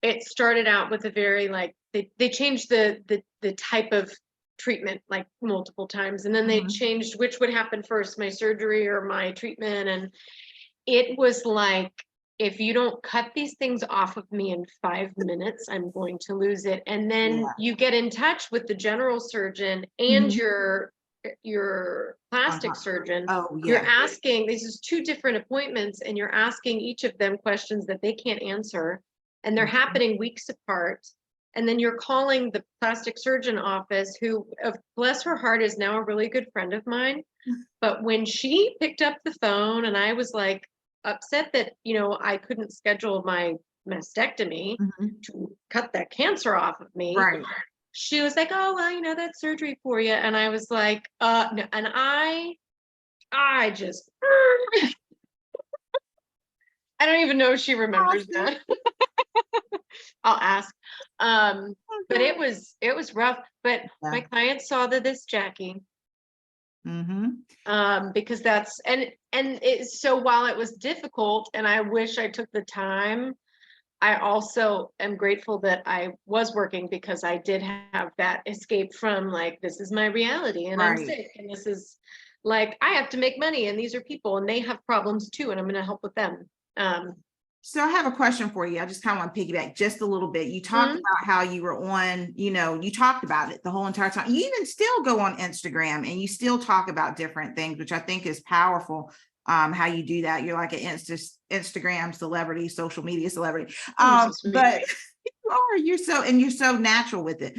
it started out with a very like, they changed the type of treatment like multiple times, and then they changed which would happen first, my surgery or my treatment. And it was like, if you don't cut these things off of me in 5 minutes, I'm going to lose it. And then you get in touch with the general surgeon and your plastic surgeon. You're asking, this is 2 different appointments, and you're asking each of them questions that they can't answer, and they're happening weeks apart. And then you're calling the plastic surgeon office, who, bless her heart, is now a really good friend of mine. But when she picked up the phone, and I was like upset that, you know, I couldn't schedule my mastectomy to cut that cancer off of me. She was like, oh, well, you know, that's surgery for you. And I was like, no. And I just, I don't even know if she remembers that. I'll ask. But it was rough. But my clients saw this Jackie. Because that's, and so while it was difficult, and I wish I took the time, I also am grateful that I was working, because I did have that escape from like, this is my reality, and I'm sick, and this is like, I have to make money, and these are people, and they have problems too, and I'm going to help with them. So I have a question for you. I just kind of want to piggyback just a little bit. You talked about how you were on, you know, you talked about it the whole entire time. You even still go on Instagram and you still talk about different things, which I think is powerful. How you do that. You're like an Instagram celebrity, social media celebrity. But you're so natural with it.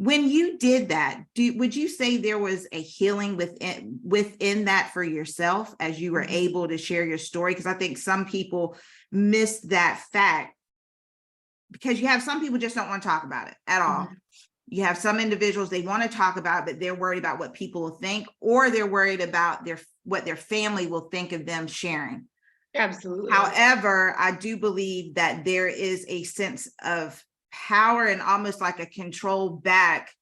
When you did that, would you say there was a healing within that for yourself as you were able to share your story? Because I think some people miss that fact, because you have some people just don't want to talk about it at all. You have some individuals, they want to talk about it, but they're worried about what people will think, or they're worried about what their family will think of them sharing. Absolutely. However, I do believe that there is a sense of power and almost like a control back,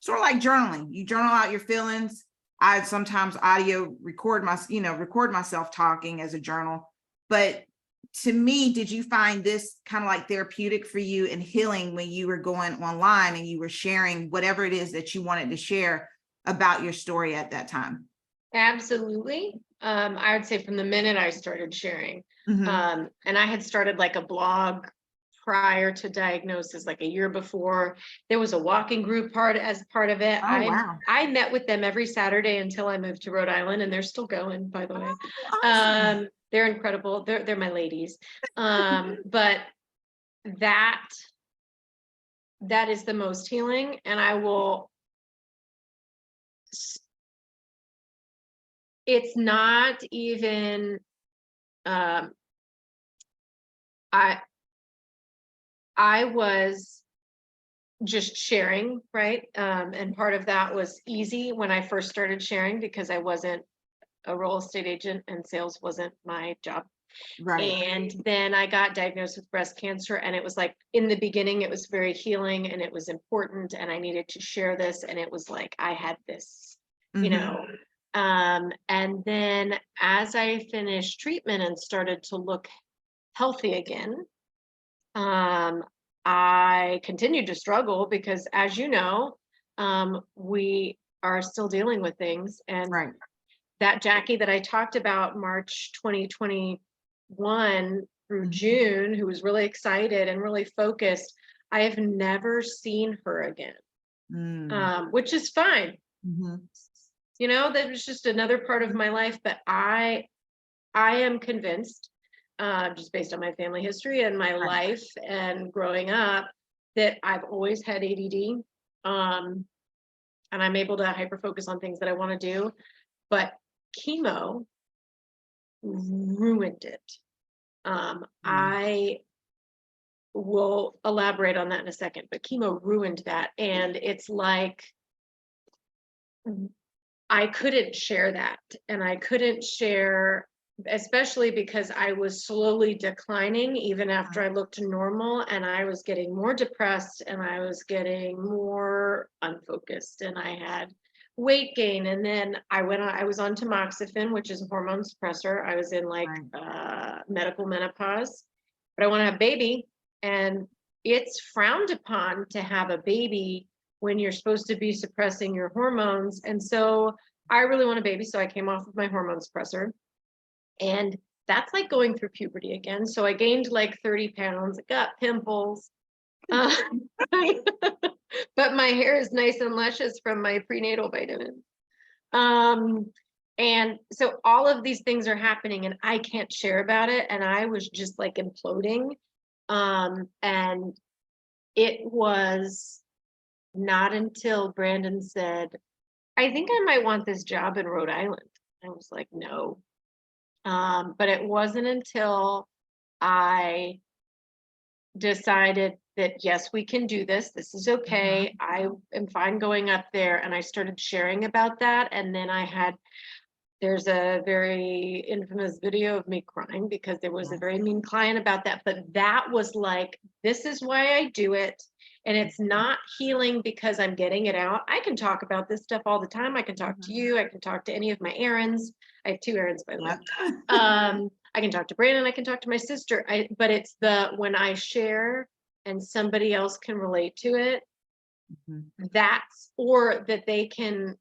sort of like journaling. You journal out your feelings. I sometimes audio record myself talking as a journal. But to me, did you find this kind of like therapeutic for you and healing when you were going online and you were sharing whatever it is that you wanted to share about your story at that time? Absolutely. I would say from the minute I started sharing, and I had started like a blog prior to diagnosis, like a year before. There was a walking group as part of it. Oh, wow. I met with them every Saturday until I moved to Rhode Island, and they're still going, by the way. Oh, awesome. They're incredible. They're my ladies. But that is the most healing, and I will. It's not even. I was just sharing, right? And part of that was easy when I first started sharing, because I wasn't a real estate agent and sales wasn't my job. Right. And then I got diagnosed with breast cancer, and it was like, in the beginning, it was very healing and it was important, and I needed to share this. And it was like, I had this, you know. And then as I finished treatment and started to look healthy again, I continued to struggle because, as you know, we are still dealing with things. And Right. that Jackie that I talked about, March 2021 through June, who was really excited and really focused, I have never seen her again, which is fine. You know, that was just another part of my life. But I am convinced, just based on my family history and my life and growing up, that I've always had ADD, and I'm able to hyper focus on things that I want to do. But chemo ruined it. I will elaborate on that in a second, but chemo ruined that. And it's like, I couldn't share that, and I couldn't share, especially because I was slowly declining even after I looked normal, and I was getting more depressed, and I was getting more unfocused, and I had weight gain. And then I was on tamoxifen, which is a hormone suppressor. I was in like medical menopause, but I want to have a baby, and it's frowned upon to have a baby when you're supposed to be suppressing your hormones. And so I really want a baby. So I came off of my hormone suppressor, and that's like going through puberty again. So I gained like 30 pounds, I got pimples, but my hair is nice and luscious from my prenatal vitamins. And so all of these things are happening, and I can't share about it. And I was just like imploding. And it was not until Brandon said, I think I might want this job in Rhode Island. I was like, no. But it wasn't until I decided that, yes, we can do this. This is okay. I am fine going up there. And I started sharing about that. And then there's a very infamous video of me crying because there was a very mean client about that. But that was like, this is why I do it. And it's not healing because I'm getting it out. I can talk about this stuff all the time. I can talk to you. I can talk to any of my errands. I have 2 errands, by the way. I can talk to Brandon. I can talk to my sister. But it's when I share and somebody else can relate to it, or that they can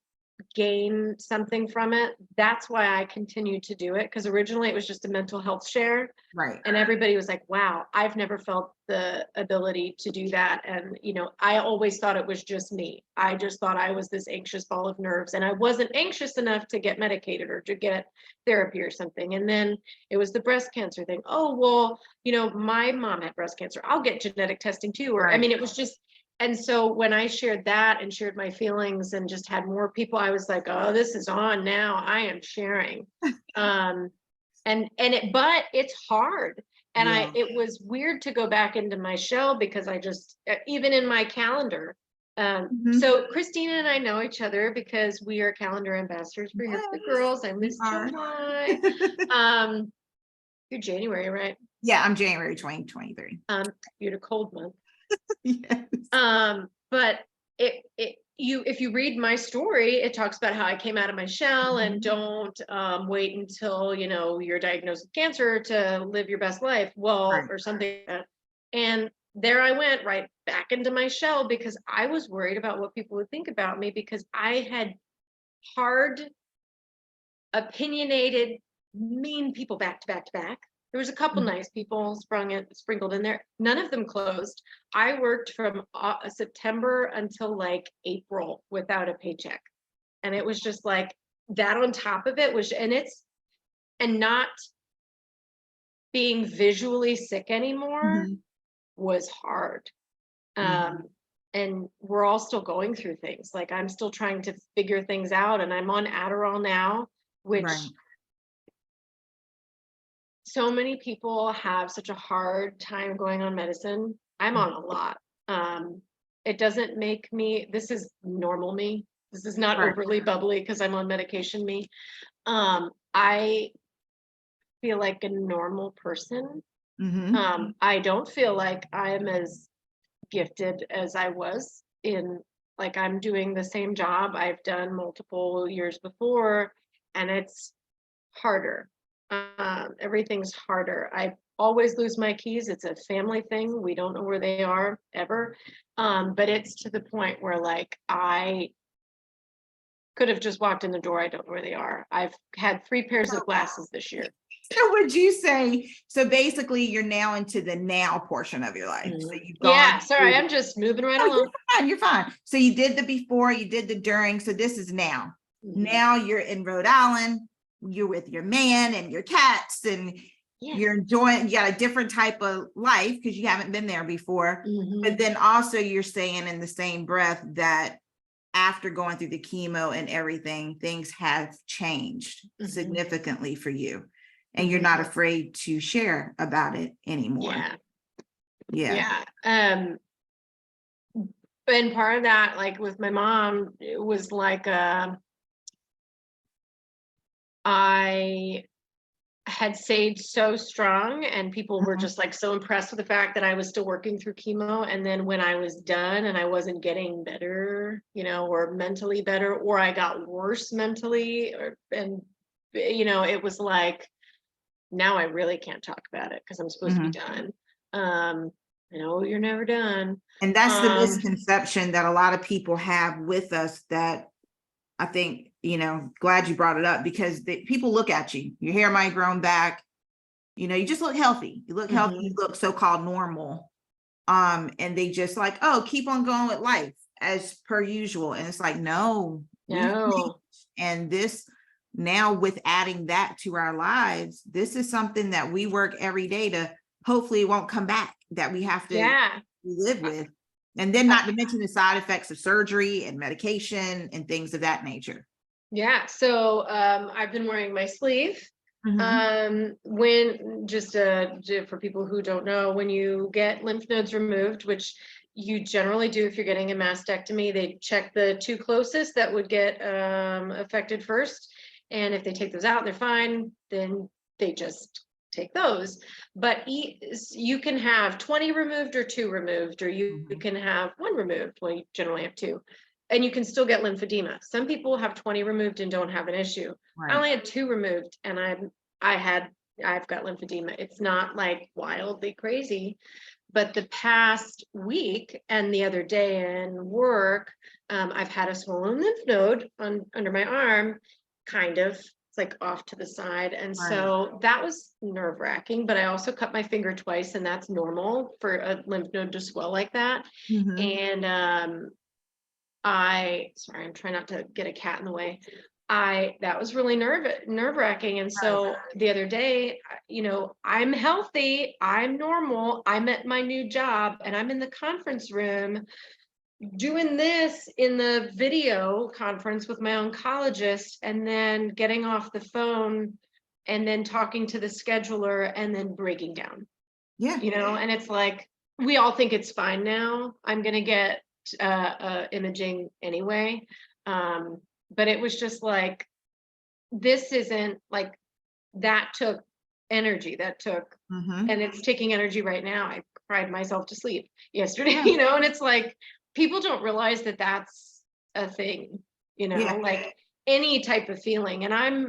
gain something from it. That's why I continue to do it, because originally it was just a mental health share, Right. and everybody was like, wow, I've never felt the ability to do that. And I always thought it was just me. I just thought I was this anxious ball of nerves, and I wasn't anxious enough to get medicated or to get therapy or something. And then it was the breast cancer thing. Oh, well, my mom had breast cancer, I'll get genetic testing too. Or I mean, it was just, And so when I shared that and shared my feelings and just had more people, I was like, oh, this is on now. I am sharing. But it's hard. And Yeah. it was weird to go back into my shell because I just, even in my calendar. Mhm. So Christina and I know each other because we are calendar ambassadors for Here for the Yes, Girls. I we miss are. July. You're January, right? Yeah, I'm January 2023. You're a cold month. Yes. But if you read my story, it talks about how I came out of my shell and don't wait until you're diagnosed with cancer to live your best life. Well, Right. or something like that. And there I went right back into my shell because I was worried about what people would think about me because I had hard, opinionated, mean people back to back to back. There was a couple nice people sprinkled in there. None of them closed. I worked from September until like April without a paycheck. And it was just like that on top of it was, and not being visually sick anymore Mhm. was hard. Mhm. And we're all still going through things. Like I'm still trying to figure things out and I'm on Adderall now, which Right. so many people have such a hard time going on medicine. I'm on a lot. It doesn't make me, this is normal me. This is not Right. overly bubbly because I'm on medication me. I feel like a normal person. Mhm. I don't feel like I'm as gifted as I was like I'm doing the same job I've done multiple years before, and it's harder. Everything's harder. I always lose my keys. It's a family thing. We don't know where they are ever. But it's to the point where like I could have just walked in the door. I don't know where they are. I've had 3 pairs of glasses this year. So would you say, so basically you're now into the now portion of your life. So you've Yeah, gone sorry, through, I'm just moving right no, along. you're fine. So you did the before, you did the during. So this is now. Mhm. Now you're in Rhode Island, you're with your man and your cats, and Yeah. you're enjoying, you got a different type of life because you haven't been there before. But then also you're saying in the same breath that after going through the chemo and everything, things have changed significantly for you. And you're not afraid to share about it anymore. Yeah. Yeah. Yeah. And part of that, like with my mom, it was like I had stayed so strong and people were just like so impressed with the fact that I was still working through chemo. And then when I was done and I wasn't getting better, or mentally better, or I got worse mentally, it was like, now I really can't talk about it because I'm supposed to be done. You're never done. And that's the misconception that a lot of people have with us that I think, glad you brought it up because people look at you, your hair might grown back, you just look healthy. You look healthy, you look so-called normal. And they just like, oh, keep on going with life as per usual. And it's like, no. And this now with adding that to our lives, this is something that we work every day to hopefully it won't come back, that we have to live with. And then not to mention the side effects of surgery and medication and things of that nature. Yeah. So I've been wearing my sleeve. When just for people who don't know, when you get lymph nodes removed, which you generally do if you're getting a mastectomy, they check the 2 closest that would get affected first. And if they take those out, they're fine. Then they just take those. But you can have 20 removed or 2 removed, or you can have 1 removed. Well, you generally have 2. And you can still get lymphedema. Some people have 20 removed and don't have an issue. I only had 2 removed and I've got lymphedema. It's not like wildly crazy, but the past week and the other day in work, I've had a swollen lymph node under my arm, kind of. It's like off to the side. And so that was nerve-wracking, but I also cut my finger twice, and that's normal for a lymph node to swell like that. And sorry, I'm trying not to get a cat in the way. That was really nerve-wracking. And so the other day, I'm healthy, I'm normal, I'm at my new job, and I'm in the conference room doing this in the video conference with my oncologist, and then getting off the phone and then talking to the scheduler and then breaking down, Yeah. and it's like, we all think it's fine now. I'm going to get imaging anyway. But it was just like, this isn't like, that took energy, Mhm. and it's taking energy right now. I cried myself to sleep yesterday, Yeah. and it's like, people don't realize that that's a thing, Yeah. like any type of feeling. And I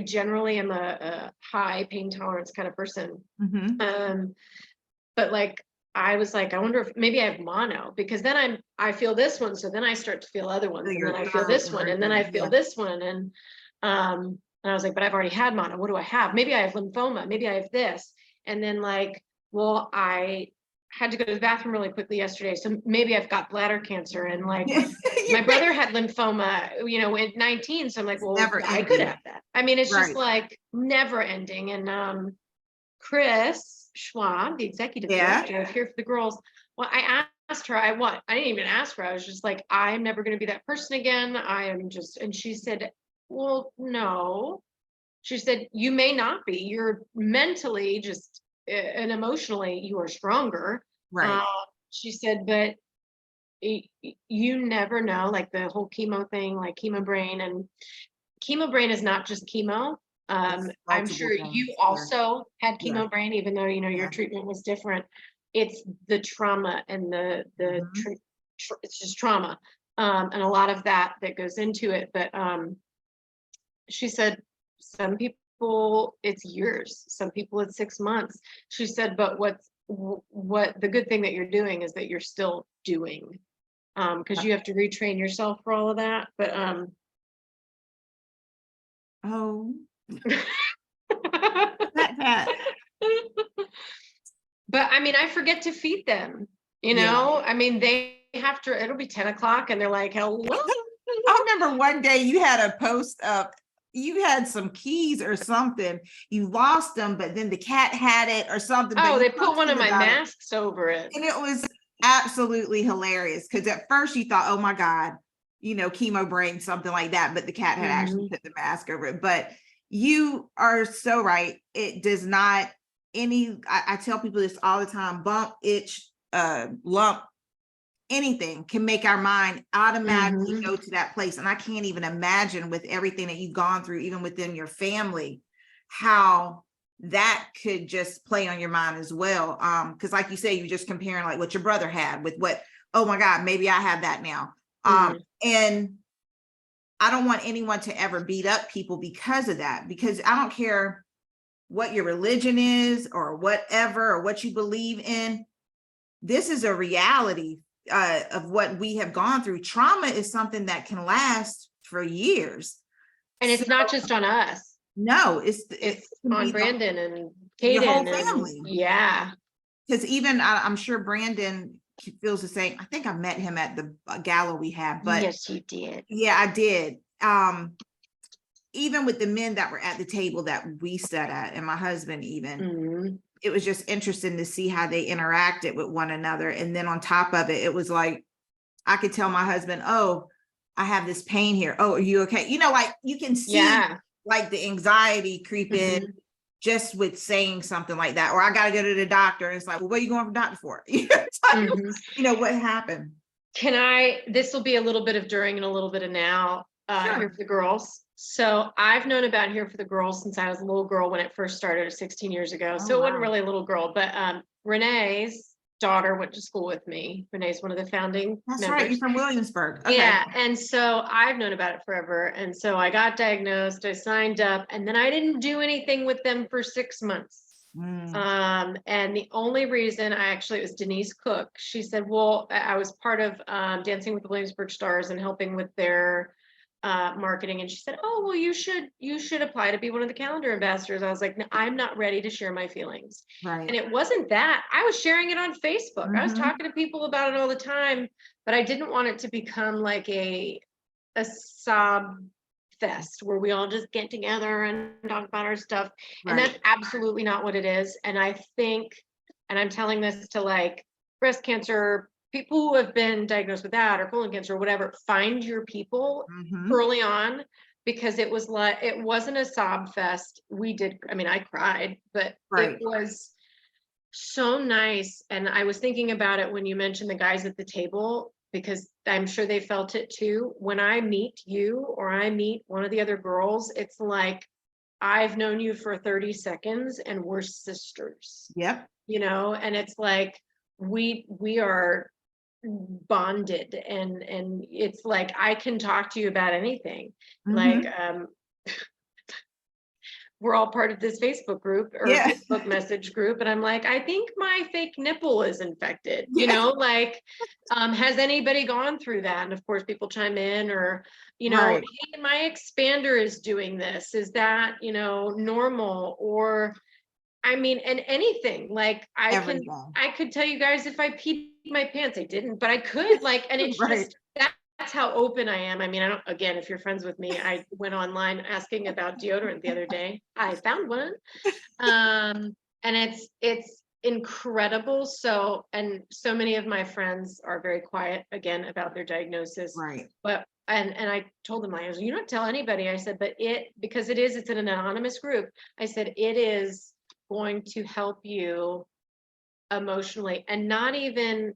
generally am a high pain tolerance kind of person. Mhm. But like, I was like, I wonder if maybe I have mono, because then I feel this one, so then I start to feel other So ones, and then your I feel throat this and one, and then I everything. feel Yeah. this one, and I was like, but I've already had mono. What do I have? Maybe I have lymphoma. Maybe I have this. And then like, well, I had to go to the bathroom really quickly yesterday, so maybe I've got bladder cancer. And like, Yeah. my brother had lymphoma, at 19. So I'm like, It's well, never I could ending. have that. I mean, it's just Right. like never ending. And Chris Schwab, the executive Yeah. director of Here for the Girls, well, I asked her, I didn't even ask her. I was just like, I'm never going to be that person again. I am just, and she said, well, no. She said, you may not be. You're mentally just and emotionally, you are stronger. Right. Uh, she said, but you never know, like the whole chemo thing, like chemo brain, and chemo brain is not just chemo. It's I'm multiple sure things. you Yeah. also had Yeah. chemo brain, even though your Yeah. treatment was different. It's the trauma and Mhm. it's just trauma, and a lot of that goes into it. But she said some people it's years, some people it's 6 months. She said, but what the good thing that you're doing is that you're still doing, because you have to retrain yourself for all of that. But Oh, that. But I mean, I forget to feed them, Yeah. I mean, they have to, it'll be 10 o'clock and they're like, hello. I remember one day you had a post up, you had some keys or something. You lost them, but then the cat had it or something. But Oh, you they put one of posted my about it, masks over it. and it was absolutely hilarious because at first you thought, oh my God, chemo brain, something like that. But the cat had actually Mhm. put the mask over it. But you are so right. It does not I tell people this all the time, bump, itch, lump, anything can make our mind automatically Mhm. go to that place. And I can't even imagine with everything that you've gone through, even within your family, how that could just play on your mind as well. Because like you say, you're just comparing like what your brother had with what, oh my God, maybe I have that now. Mhm. And I don't want anyone to ever beat up people because of that, because I don't care what your religion is or whatever, or what you believe in. This is a reality of what we have gone through. Trauma is something that can last for years. And So it's not just on us. no, it It's can on be Brandon and your whole Kaden and family. yeah. Because even I'm sure Brandon feels the same. I think I met him at the gala we had, but Yes, you did. yeah, I did. Even with the men that were at the table that we sat at, and my husband even, Mhm. it was just interesting to see how they interacted with one another. And then on top of it, it was like, I could tell my husband, oh, I have this pain here. Oh, are you okay? Like you can see Yeah. like the anxiety creep in Mhm. just with saying something like that. Or I got to go to the doctor. And it's like, well, what are you going to the doctor for? It's like, Mhm. what happened? This will be a little bit of during and a little bit of now, Here Sure. for the Girls. So I've known about Here for the Girls since I was a little girl when it first started 16 years ago. Oh, So it wasn't wow. really a little girl, but Renee's daughter went to school with me. Renee's one of the founding That's right. You're members. from Williamsburg. Okay. Yeah, and so I've known about it forever. And so I got diagnosed, I signed up, and then I didn't do anything with them for 6 months. Mm, And the only reason it was Denise Cook. She said, well, I was part of Dancing with the Williamsburg Stars and helping with their marketing. And she said, oh, well, you should apply to be one of the calendar ambassadors. I was like, no, I'm not ready to share my feelings. right. And it wasn't that. I was sharing it on Facebook. I was Mm-hmm. talking to people about it all the time, but I didn't want it to become like a sob fest where we all just get together and talk about our stuff. And Right. that's absolutely not what it is. And I think, and I'm telling this to like breast cancer people who have been diagnosed with that or colon cancer or whatever, find your people Mhm. early on, because it was like, it wasn't a sob fest. I mean, I cried, but it Right. was so nice. And I was thinking about it when you mentioned the guys at the table, because I'm sure they felt it too. When I meet you or I meet one of the other girls, it's like, I've known you for 30 seconds and we're sisters, Yep. and it's like, we are bonded, and it's like, I can talk to you about anything. Like, Mhm. we're all part of this Facebook group or Yeah. Facebook message group. And I'm like, I think my fake nipple is infected, Yeah. like, has anybody gone through that? And of course, people chime in, or, Right. hey, my expander is doing this. Is that, normal? Or, I mean, and anything, like, Everything. I could tell you guys if I peed my pants. I didn't, but I could, like, and it's Right. just, that's how open I am. I mean, I don't, again, if you're friends with me, I went online asking about deodorant the other day. I found one. And it's incredible. So, and so many of my friends are very quiet again about their diagnosis, Right. but, and I told them, I was, you don't tell anybody. I said, but because it's an anonymous group. I said, it is going to help you emotionally, and not even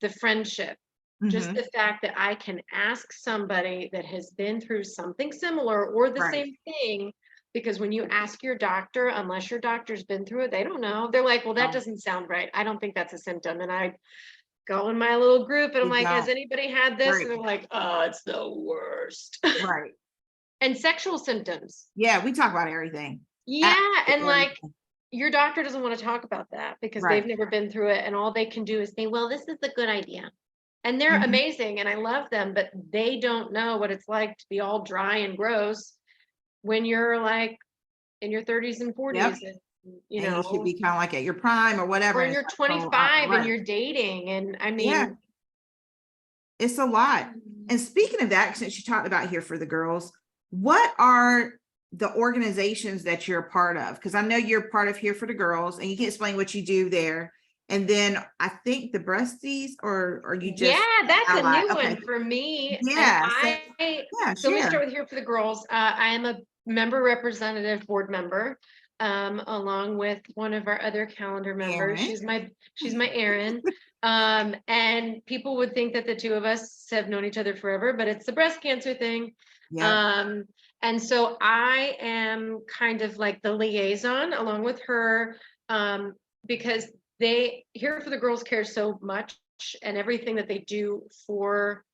the friendship, just Mhm. the fact that I can ask somebody that has been through something similar or the Right. same thing. Because when you ask your doctor, unless your doctor's been through it, they don't know. They're like, well, that No, doesn't sound right. I don't think that's a symptom. And I go in my little group and I'm they like, has don't. anybody had this? Right. And they're like, oh, it's the worst. Right. And sexual symptoms. Yeah, we talk about everything. Yeah. And Absolutely like, everything. your doctor doesn't want to talk about that because they've Right. never been through it. And all they can do is say, well, this is a good idea. And they're Mhm. amazing and I love them, but they don't know what it's like to be all dry and gross when you're like in your 30s and Yep. 40s, and And you should be kind of like at your prime or whatever. or And it's you're like, oh, 25 and right. you're dating. And I Yeah, mean, it's a lot. And speaking of that, since you talked about Here for the Girls, what are the organizations that you're a part of? Because I know you're part of Here for the Girls, and you can explain what you do there. And then I think the Breasties, or you yeah, just that's a ally. new Okay. one for me. And Yeah. So yeah, so let me share. start with Here for the Girls. I am a member representative board member, along with one of our other calendar members. Aaron. She's my Erin. And people would think that the two of us have known each other forever, but it's the breast cancer thing. Yep. Um, and so I am kind of like the liaison along with her, because Here for the Girls care so much, and everything that they do, for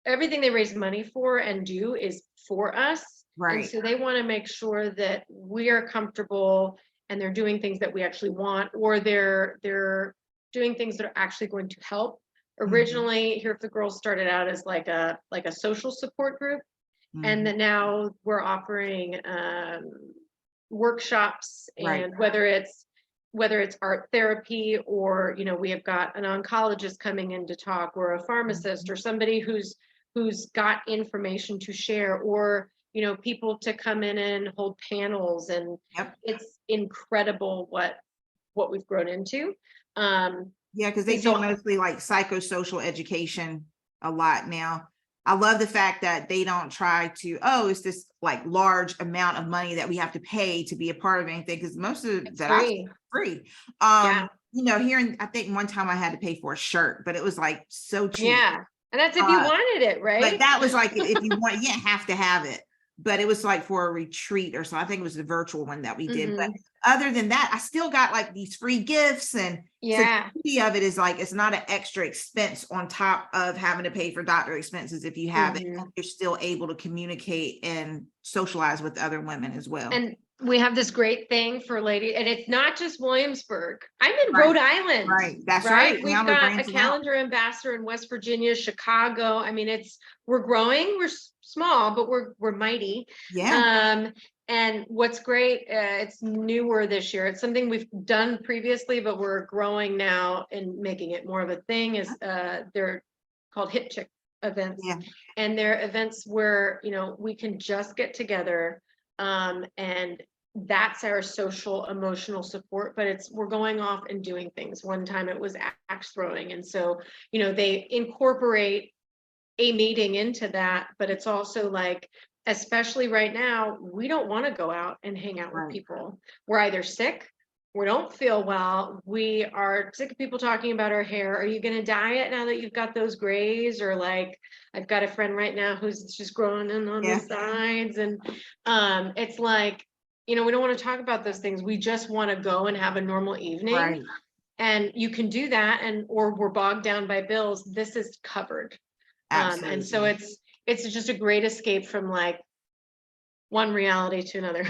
everything they raise money for and do is for us. And Right. so they want to make sure that we are comfortable and they're doing things that we actually want, or they're doing things that are actually going to help. Mhm. Originally, Here for the Girls started out as like a social support group, and Mhm. then now we're offering workshops, Right. and whether it's art therapy, or we have got an oncologist coming in to talk, or a pharmacist, Mhm. or somebody who's got information to share, or people to come in and hold panels. And Yep. it's incredible what we've grown into. um Yeah, because they and do so mostly like psychosocial education a lot now. I love the fact that they don't try to, oh, it's this like large amount of money that we have to pay to be a part of anything, because most of it's that I've free. free. Yeah, Here I think one time I had to pay for a shirt, but it was like so cheap. yeah, and that's if you Uh, wanted it, but right? that was like if you want, you didn't have to have it, but it was like for a retreat or so. I think it was the virtual one that we did. But Hmm. other than that, I still got like these free gifts. And so the Yeah. beauty of it is like it's not an extra expense on top of having to pay for doctor expenses if you have it. Hmm. And you're still able to communicate and socialize with other women as well. And we have this great thing for ladies, and it's not just Williamsburg. I'm in Right. Rhode Island, Right. That's right? right. We've Now we're got a branching out. calendar ambassador in West Virginia, Chicago. I mean, we're growing. We're small, but we're mighty. Yeah. Um, and what's great, it's newer this year. It's something we've done previously, but we're growing now and making it more of a thing. Is they're called Hip Chick events, Yeah. and they're events where we can just get together, and that's our social emotional support, but we're going off and doing things. One time it was axe throwing, and so they incorporate a meeting into that, but it's also like, especially right now, we don't want to go out and hang out with people. We're either sick, we don't feel well, we are sick of people talking about our hair. Are you going to dye it now that you've got those grays? Or like, I've got a friend right now who's just growing in on the sides, and it's like, we don't want to talk about those things. We just want to go and have a normal evening. And you can do that, or we're bogged down by bills. This is covered. And so it's just a great escape from like one reality to another.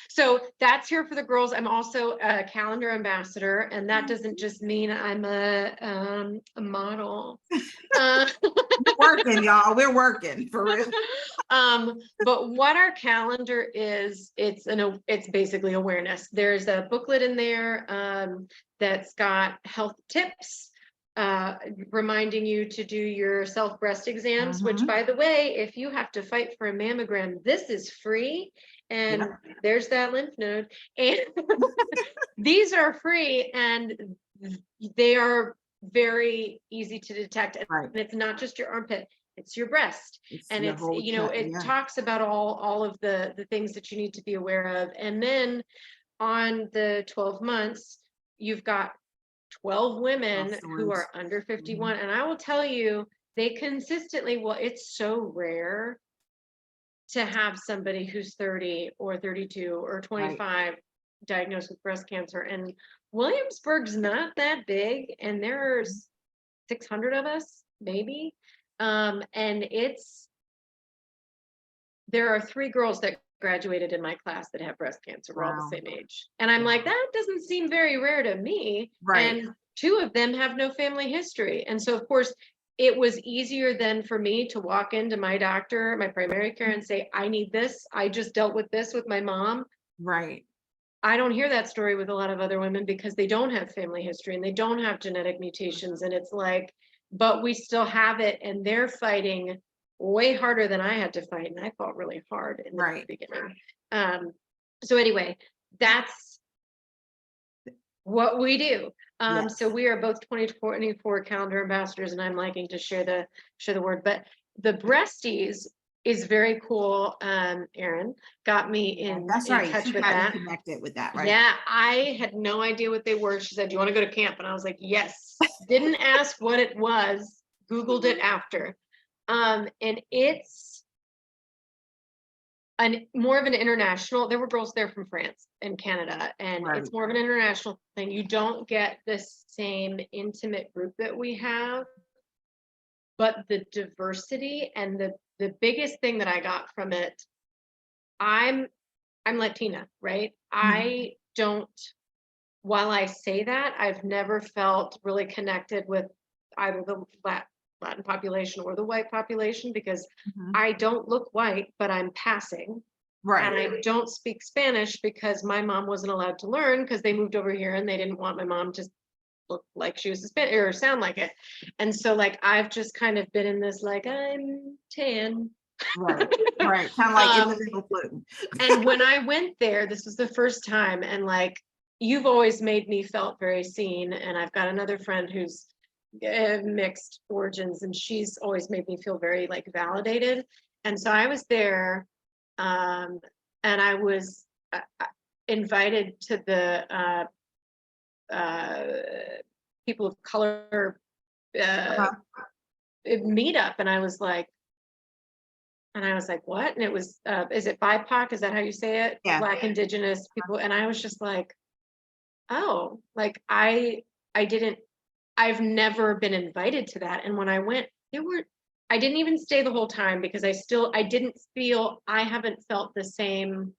So that's Here for the Girls. I'm also a calendar ambassador, and that doesn't just mean I'm a model. Working, y'all. We're working for real. But what our calendar is, it's basically awareness. There's a booklet in there that's got health tips, reminding you to do your self breast exams, which, by the way, if you have to fight for a mammogram, this is free. And there's that lymph node. And these are free, and they are very easy to detect. And it's not just your armpit, it's your breast. And it's, it talks about all of the things that you need to be aware of. And then on the 12 months, you've got 12 women who are under 51. And I will tell you, they consistently, it's so rare to have somebody who's 30 or 32 or 25 diagnosed with breast cancer. And Williamsburg's not that big, and there's 600 of us, maybe. And there are 3 girls that graduated in my class that have breast cancer. We're all the same age. And I'm like, that doesn't seem very rare to me. And 2 of them have no family history. And so, of course, it was easier then for me to walk into my doctor, my primary care, and say, I need this. I just dealt with this with my mom. I don't hear that story with a lot of other women because they don't have family history and they don't have genetic mutations. And it's like, but we still have it, and they're fighting way harder than I had to fight. And I fought really hard in the beginning. So anyway, that's what we do. So we are both 2024 calendar ambassadors, and I'm liking to share the word. But the breasties is very cool. Erin got me in touch with that. Connected with that, Yeah, I had no idea what they were. She said, "Do you want to go to camp?" And I was like, "Yes." Didn't ask what it was. Googled it after. And it's more of an international. There were girls there from France and Canada, and it's more of an international thing. You don't get the same intimate group that we have, but the diversity and the biggest thing that I got from it, I'm Latina, right? I don't, while I say that, I've never felt really connected with either the Latin population or the white population, because I don't look white, but I'm passing. And I don't speak Spanish because my mom wasn't allowed to learn because they moved over here and they didn't want my mom to look like she was Hispanic or sound like it. And so like, I've just kind of been in this, like, I'm tan. Kind of like in the middle floating. And when I went there, this was the first time, and like, you've always made me felt very seen. And I've got another friend who's mixed origins, and she's always made me feel very like validated. And so I was there, and I was invited to the people of color meetup, and I was like, what? And it was, is it BIPOC? Is that how you say it? Black, Indigenous people. And I was just like, oh, like I've never been invited to that. And when I went, I didn't even stay the whole time because I haven't felt the same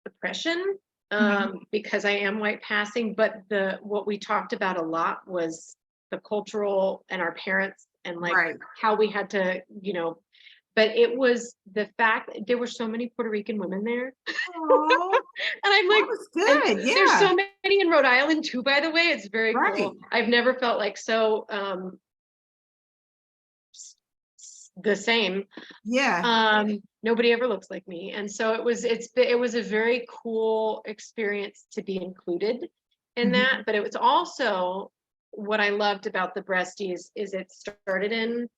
oppression because I am white passing. But what we talked about a lot was the cultural and our parents and like how we had to, but it was the fact that there were so many Puerto Rican women there. And I'm like, good. There's so many in Rhode Island too, by the way. It's very cool. I've never felt like so the same. Yeah. Nobody ever looks like me. And so it was a very cool experience to be included in Mhm. that. But it was also what I loved about the Breasties is it started in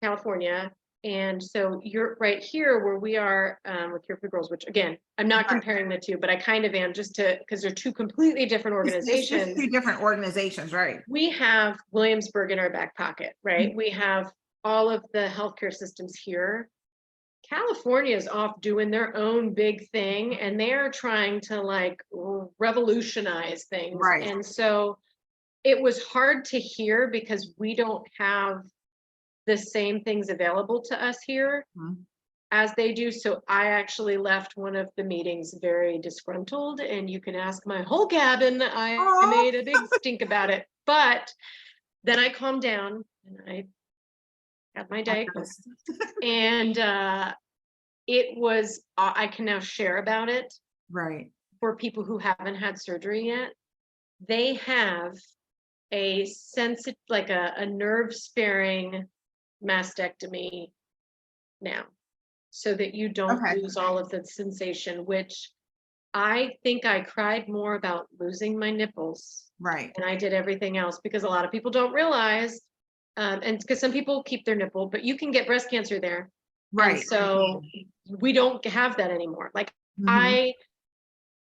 California. And so you're right here where we are with Here for the Girls, which again, I'm not Right. comparing the two, but I kind of am just because they're two completely different It's just organizations. two different organizations, right? We have Williamsburg in our back pocket, right? Mhm. We have all of the healthcare systems here. California is off doing their own big thing and they're trying to like revolutionize things. Right. And so it was hard to hear because we don't have the same things available to us here Mhm. as they do. So I actually left one of the meetings very disgruntled, and you can ask my whole cabin. I Aw. made a big stink about it, but then I calmed down and I had my diagnosis, and it was I can now share about it Right. for people who haven't had surgery yet. They have a sensitive, like a nerve sparing mastectomy now, so that you don't Okay. lose all of the sensation, which I think I cried more about losing my nipples Right. than I did everything else, because a lot of people don't realize, and because some people keep their nipple, but you can get breast cancer there. And Right. so we don't have that anymore. Like Mhm.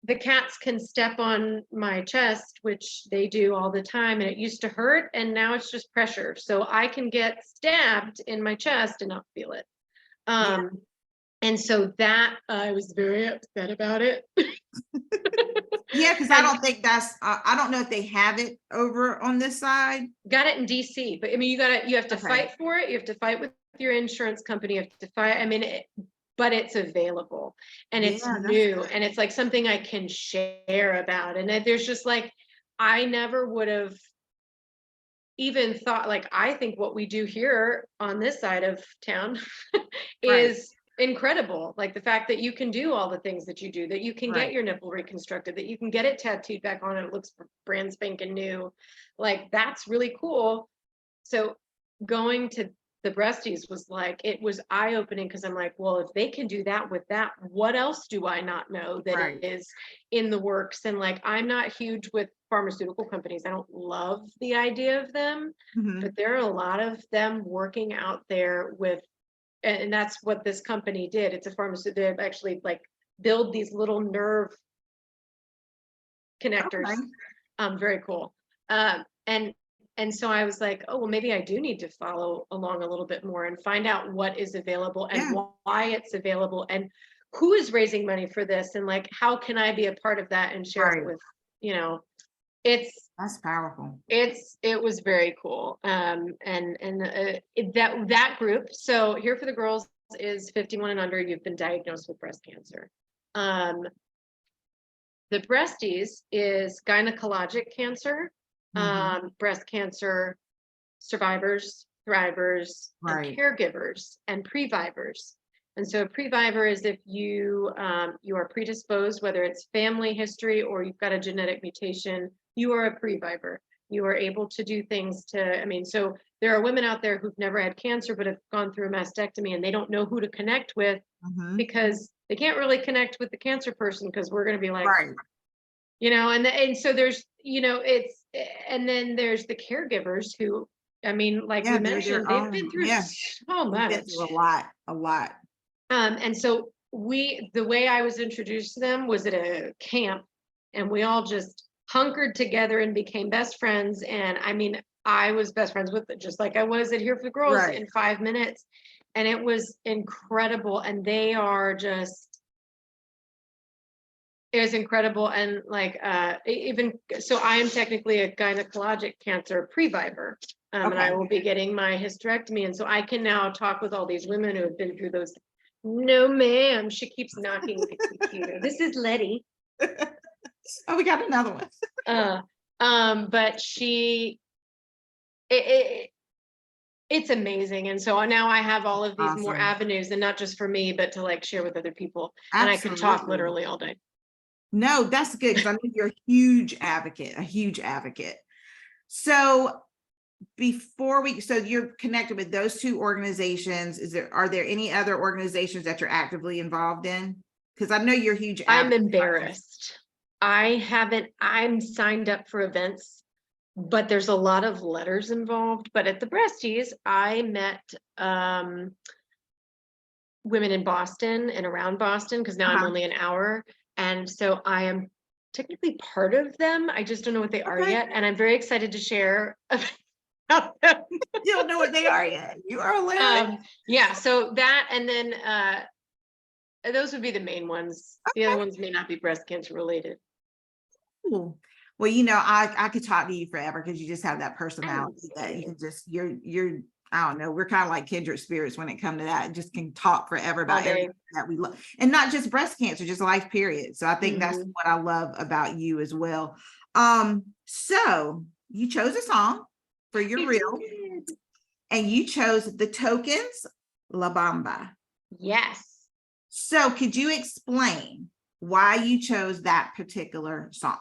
the cats can step on my chest, which they do all the time, and it used to hurt, and now it's just pressure. So I can get stabbed in my chest and not feel it. Yeah. And so that I was very upset about it. Yeah, because I And don't think I don't know if they have it over on this side. got it in DC, but I mean, you have to Okay. fight for it. You have to fight with your insurance company. You have to fight. I mean, but it's available and Yeah, it's that's new good. and it's like something I can share about. And there's just like, I never would have even thought, like, I think what we do here on this side of town Right. is incredible. Like the fact that you can do all the things that you do, that you can get Right. your nipple reconstructed, that you can get it tattooed back on and it looks brand spanking new. Like that's really cool. So going to the Breasties was like, it was eye-opening because I'm like, well, if they can do that with that, what else do I not know that Right. is in the works? And like, I'm not huge with pharmaceutical companies. I don't love the idea of them, Mhm. but there are a lot of them working out there with, and that's what this company did. It's a pharmaceutical, they actually like build these little nerve connectors. Okay. Very cool. And so I was like, oh, well, maybe I do need to follow along a little bit more and find out what is available and Yeah. why it's available and who is raising money for this and like how can I be a part of that and share it Right. with, you know, it's That's powerful. it was very cool. That group, so Here for the Girls is 51 and under, you've been diagnosed with breast cancer. The Breasties is gynecologic cancer, Mhm. breast cancer survivors, thrivers, and Right. caregivers and previvors. And so a previvor is if you are predisposed, whether it's family history or you've got a genetic mutation, you are a previvor. You are able to do things to, I mean, so there are women out there who've never had cancer but have gone through a mastectomy and they don't know who to connect with Mhm. because they can't really connect with the cancer person because we're going to be like, Right. and so there's, it's, and then there's the caregivers who, I mean, like we Yeah, they're mentioned, their they've own. been through Yeah. so We've been much. through a lot. A lot. And so the way I was introduced to them was at a camp and we all just hunkered together and became best friends. And I mean, I was best friends with it, just like I was at Here for the Girls Right. in 5 minutes. And it was incredible. And they are just, it was incredible. And like, even, so I am technically a gynecologic cancer previvor. And I Okay. will be getting my hysterectomy. And so I can now talk with all these women who have been through those. No, ma'am. She keeps knocking the computer. This is Letty. Oh, we got another one. But it, it's amazing. And so now I have all of these more Awesome. avenues and not just for me, but to like share with other people. And I could talk Absolutely. literally all day. No, that's good because I know you're a huge advocate, a huge advocate. So before so you're connected with those two organizations. Are there any other organizations that you're actively involved in? Because I know you're a huge I'm advocate. embarrassed. I'm signed up for events, but there's a lot of letters involved. But at the Breasties, I met women in Boston and around Boston, because now I'm only an hour. And so I am technically part of them. I just don't know what they are yet. And I'm very excited to share about them. You don't know what they are yet. You are hilarious. Yeah, so that, and then those would be the main ones. The other ones may not be breast cancer related. Cool. Well, you know, I could talk to you forever because you just have that personality that you can just, you're, I don't know, we're kind of like kindred spirits when it comes to that. Just can talk forever about everything that we love, and not just breast cancer, just life period. So I think that's what I love about you as well. So you chose a song for your reel, and you chose The Tokens, La Bamba. Yes. So could you explain why you chose that particular song?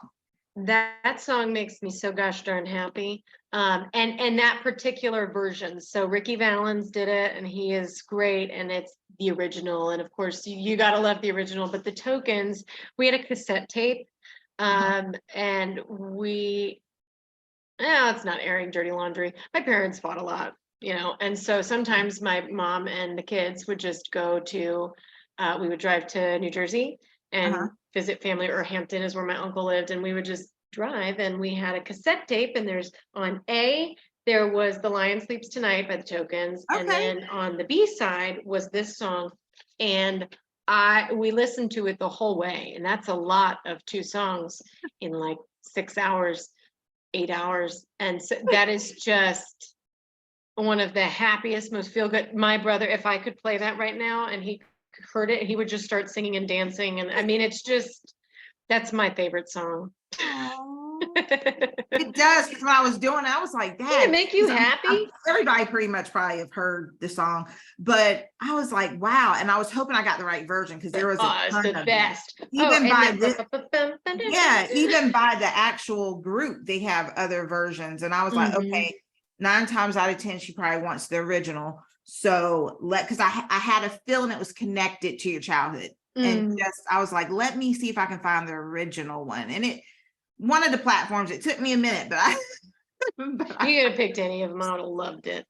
That song makes me so gosh darn happy. And that particular version. So Ricky Valens did it, and he is great, and it's the original. And of course, you gotta love the original. But The Tokens, we had a cassette tape, and it's not airing dirty laundry. My parents fought a lot, and so sometimes my mom and the kids would just go to, we would drive to New Jersey and visit family, or Hampton is where my uncle lived, and we would just drive, and we had a cassette tape, and there was The Lion Sleeps Tonight by The Tokens, and then on the B side was this song, and we listened to it the whole way, and that's a lot of two songs in like 6 hours, 8 hours, and so that is just one of the happiest, most feel good. My brother, if I could play that right now and he heard it, he would just start singing and dancing, and I mean, it's just, that's my favorite song. It does, because when I was doing it, I was like, Did it make you happy? Everybody pretty much probably have heard the song, but I was like, wow. And I was hoping I got the right version, because there was it's the best. Even by the actual group, they have other versions. And I was like, okay, 9 times out of 10, she probably wants the original. So because I had a feeling it was connected to your childhood. And I was like, let me see if I can find the original one. And one of the platforms, it took me a minute, but you could have picked any of them. I would have loved it.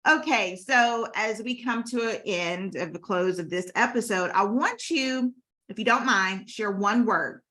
Okay, so as we come to an end of the close of this episode, I want you, if you don't mind, share one word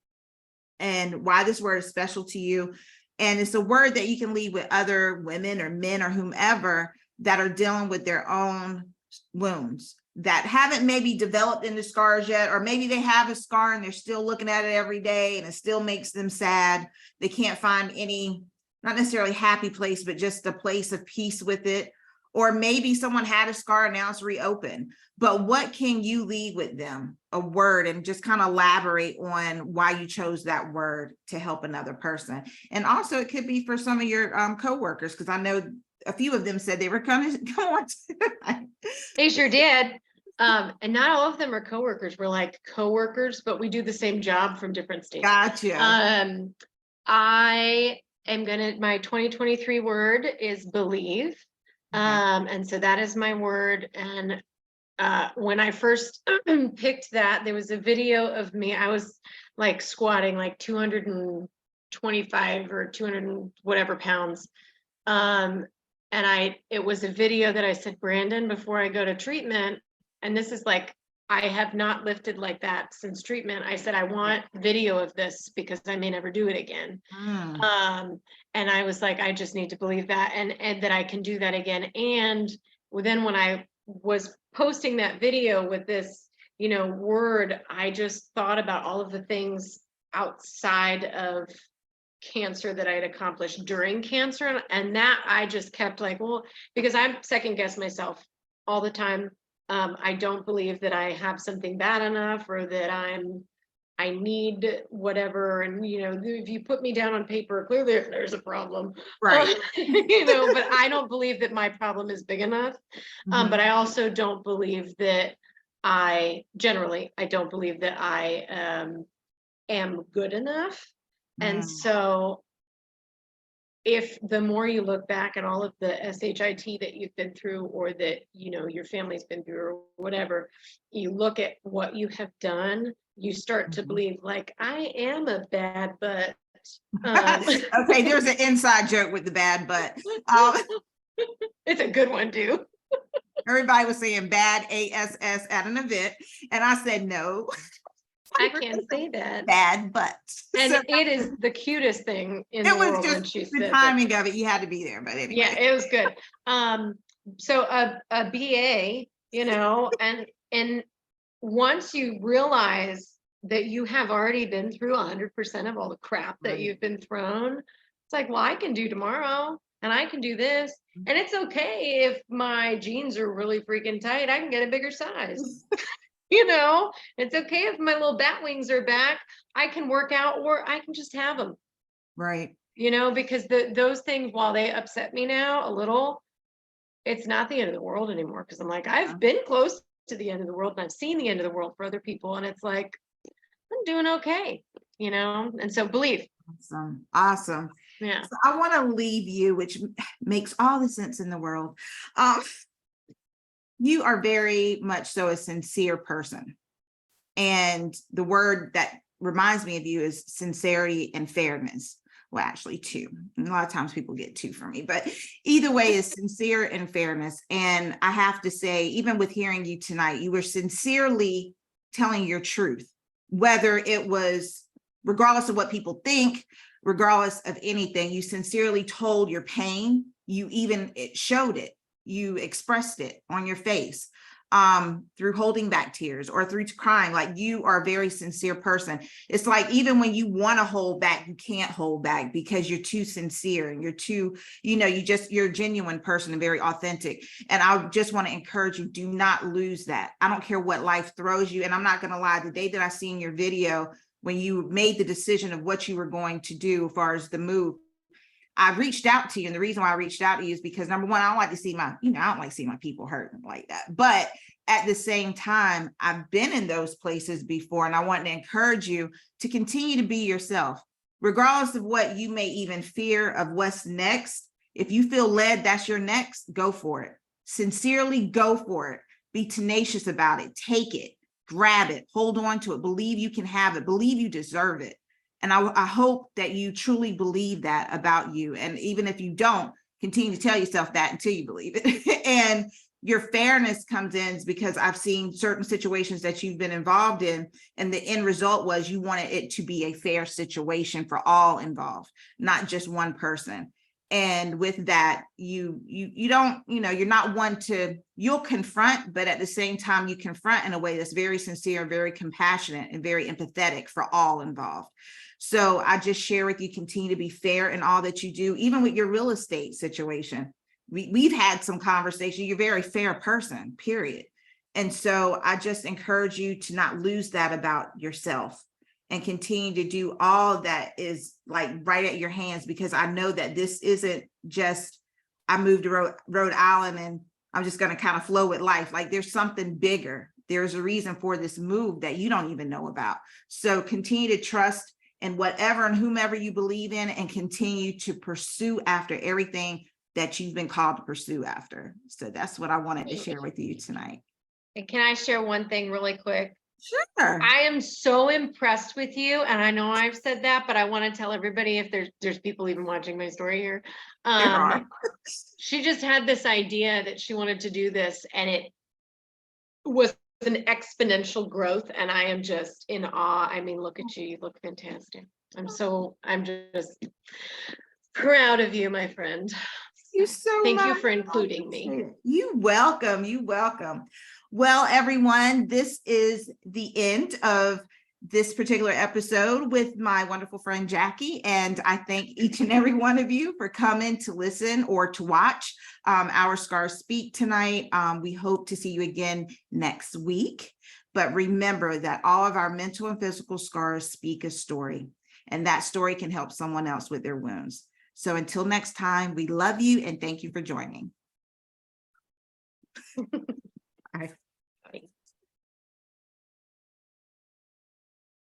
and why this word is special to you. And it's a word that you can leave with other women or men or whomever that are dealing with their own wounds, that haven't maybe developed into scars yet, or maybe they have a scar and they're still looking at it every day and it still makes them sad. They can't find any, not necessarily happy place, but just a place of peace with it. Or maybe someone had a scar and now it's reopened. But what can you leave with them? A word, and just kind of elaborate on why you chose that word to help another person. And also it could be for some of your coworkers, because I know a few of them said they were going to come on. They sure did. And not all of them are coworkers. We're like coworkers, but we do the same job from different states. Gotcha. I am my 2023 word is believe. And so that is my word. And when I first picked that, there was a video of me. I was like squatting like 225 or 200 and whatever pounds. And it was a video that I said, Brandon, before I go to treatment, and this is like, I have not lifted like that since treatment. I said, I want video of this because I may never do it again. And I was like, I just need to believe that, and that I can do that again. And then when I was posting that video with this, word, I just thought about all of the things outside of cancer that I had accomplished during cancer. And that I just kept like, well, because I second guess myself all the time. I don't believe that I have something bad enough, or that I need whatever. And, if you put me down on paper, clearly there's a problem, right? But I don't believe that my problem is big enough. But I also don't believe that I don't believe that I am good enough. And so if the more you look back at all of the SHIT that you've been through, or that, you know, your family's been through, or whatever, you look at what you have done, you start to believe, like, I am a bad butt. Okay, there's an inside joke with the bad butt. It's a good one too. Everybody was saying bad ASS at an event, and I said no. I can't say that. Bad butt. And So it is the cutest thing in it the was world when just she the said that. timing of it. You had to be there, but anyway. Yeah, it was good. So a BA, you know, and once you realize that you have already been through 100% of all the crap that Right. you've been thrown, it's like, well, I can do tomorrow, and I can do this, and it's okay if my jeans are really freaking tight. I can get a bigger size. You know, it's okay if my little bat wings are back. I can work out, or I can just have them. Right. You know, because those things, while they upset me now a little, it's not the end of the world anymore. Because I'm like, I've been close to the end of the world, and I've seen the end of the world for other people, and it's like, I'm doing okay, you know. And so believe. Awesome. Awesome. Yeah. So I want to leave you, which makes all the sense in the world. You are very much so a sincere person. And the word that reminds me of you is sincerity and fairness. Well, actually, two. And a lot of times people get two from me, but either way is sincere and fairness. And I have to say, even with hearing you tonight, you were sincerely telling your truth, whether it was regardless of what people think, regardless of anything, you sincerely told your pain. You even showed it. You expressed it on your face. Through holding back tears or through crying. Like, you are a very sincere person. It's like, even when you want to hold back, you can't hold back because you're too sincere and you're too, you know, you're a genuine person and very authentic. And I just want to encourage you, do not lose that. I don't care what life throws you. And I'm not going to lie, the day that I seen your video, when you made the decision of what you were going to do as far as the move, I reached out to you. And the reason why I reached out to you is because, number one, I don't like to see I don't like seeing my people hurting like that. But at the same time, I've been in those places before, and I want to encourage you to continue to be yourself, regardless of what you may even fear of what's next. If you feel led, that's your next, go for it. Sincerely go for it. Be tenacious about it. Take it, grab it, hold on to it. Believe you can have it. Believe you deserve it. And I hope that you truly believe that about you. And even if you don't, continue to tell yourself that until you believe it. And your fairness comes in because I've seen certain situations that you've been involved in, and the end result was you wanted it to be a fair situation for all involved, not just one person. And with that, you don't, you're not one to, you'll confront, but at the same time, you confront in a way that's very sincere, very compassionate, and very empathetic for all involved. So I just share with you, continue to be fair in all that you do, even with your real estate situation. We've had some conversation. You're a very fair person, period. And so I just encourage you to not lose that about yourself and continue to do all that is like right at your hands, because I know that this isn't just, I moved to Rhode Island and I'm just going to kind of flow with life. Like, there's something bigger. There's a reason for this move that you don't even know about. So continue to trust in whatever and whomever you believe in, and continue to pursue after everything that you've been called to pursue after. So that's what I wanted to share with you tonight. And can I share one thing really quick? Sure. I am so impressed with you, and I know I've said that, but I want to tell everybody, if there's people even watching my story here. She just had this idea that she wanted to do this, and it was an exponential growth, and I am just in awe. I mean, look at you, you look fantastic. I'm just proud of you, my friend. You so Thank much. you for including me. You welcome. You welcome. Well, everyone, this is the end of this particular episode with my wonderful friend Jackie, and I thank each and every one of you for coming to listen or to watch our Scars Speak tonight. We hope to see you again next week, but remember that all of our mental and physical scars speak a story, and that story can help someone else with their wounds. So until next time, we love you and thank you for joining.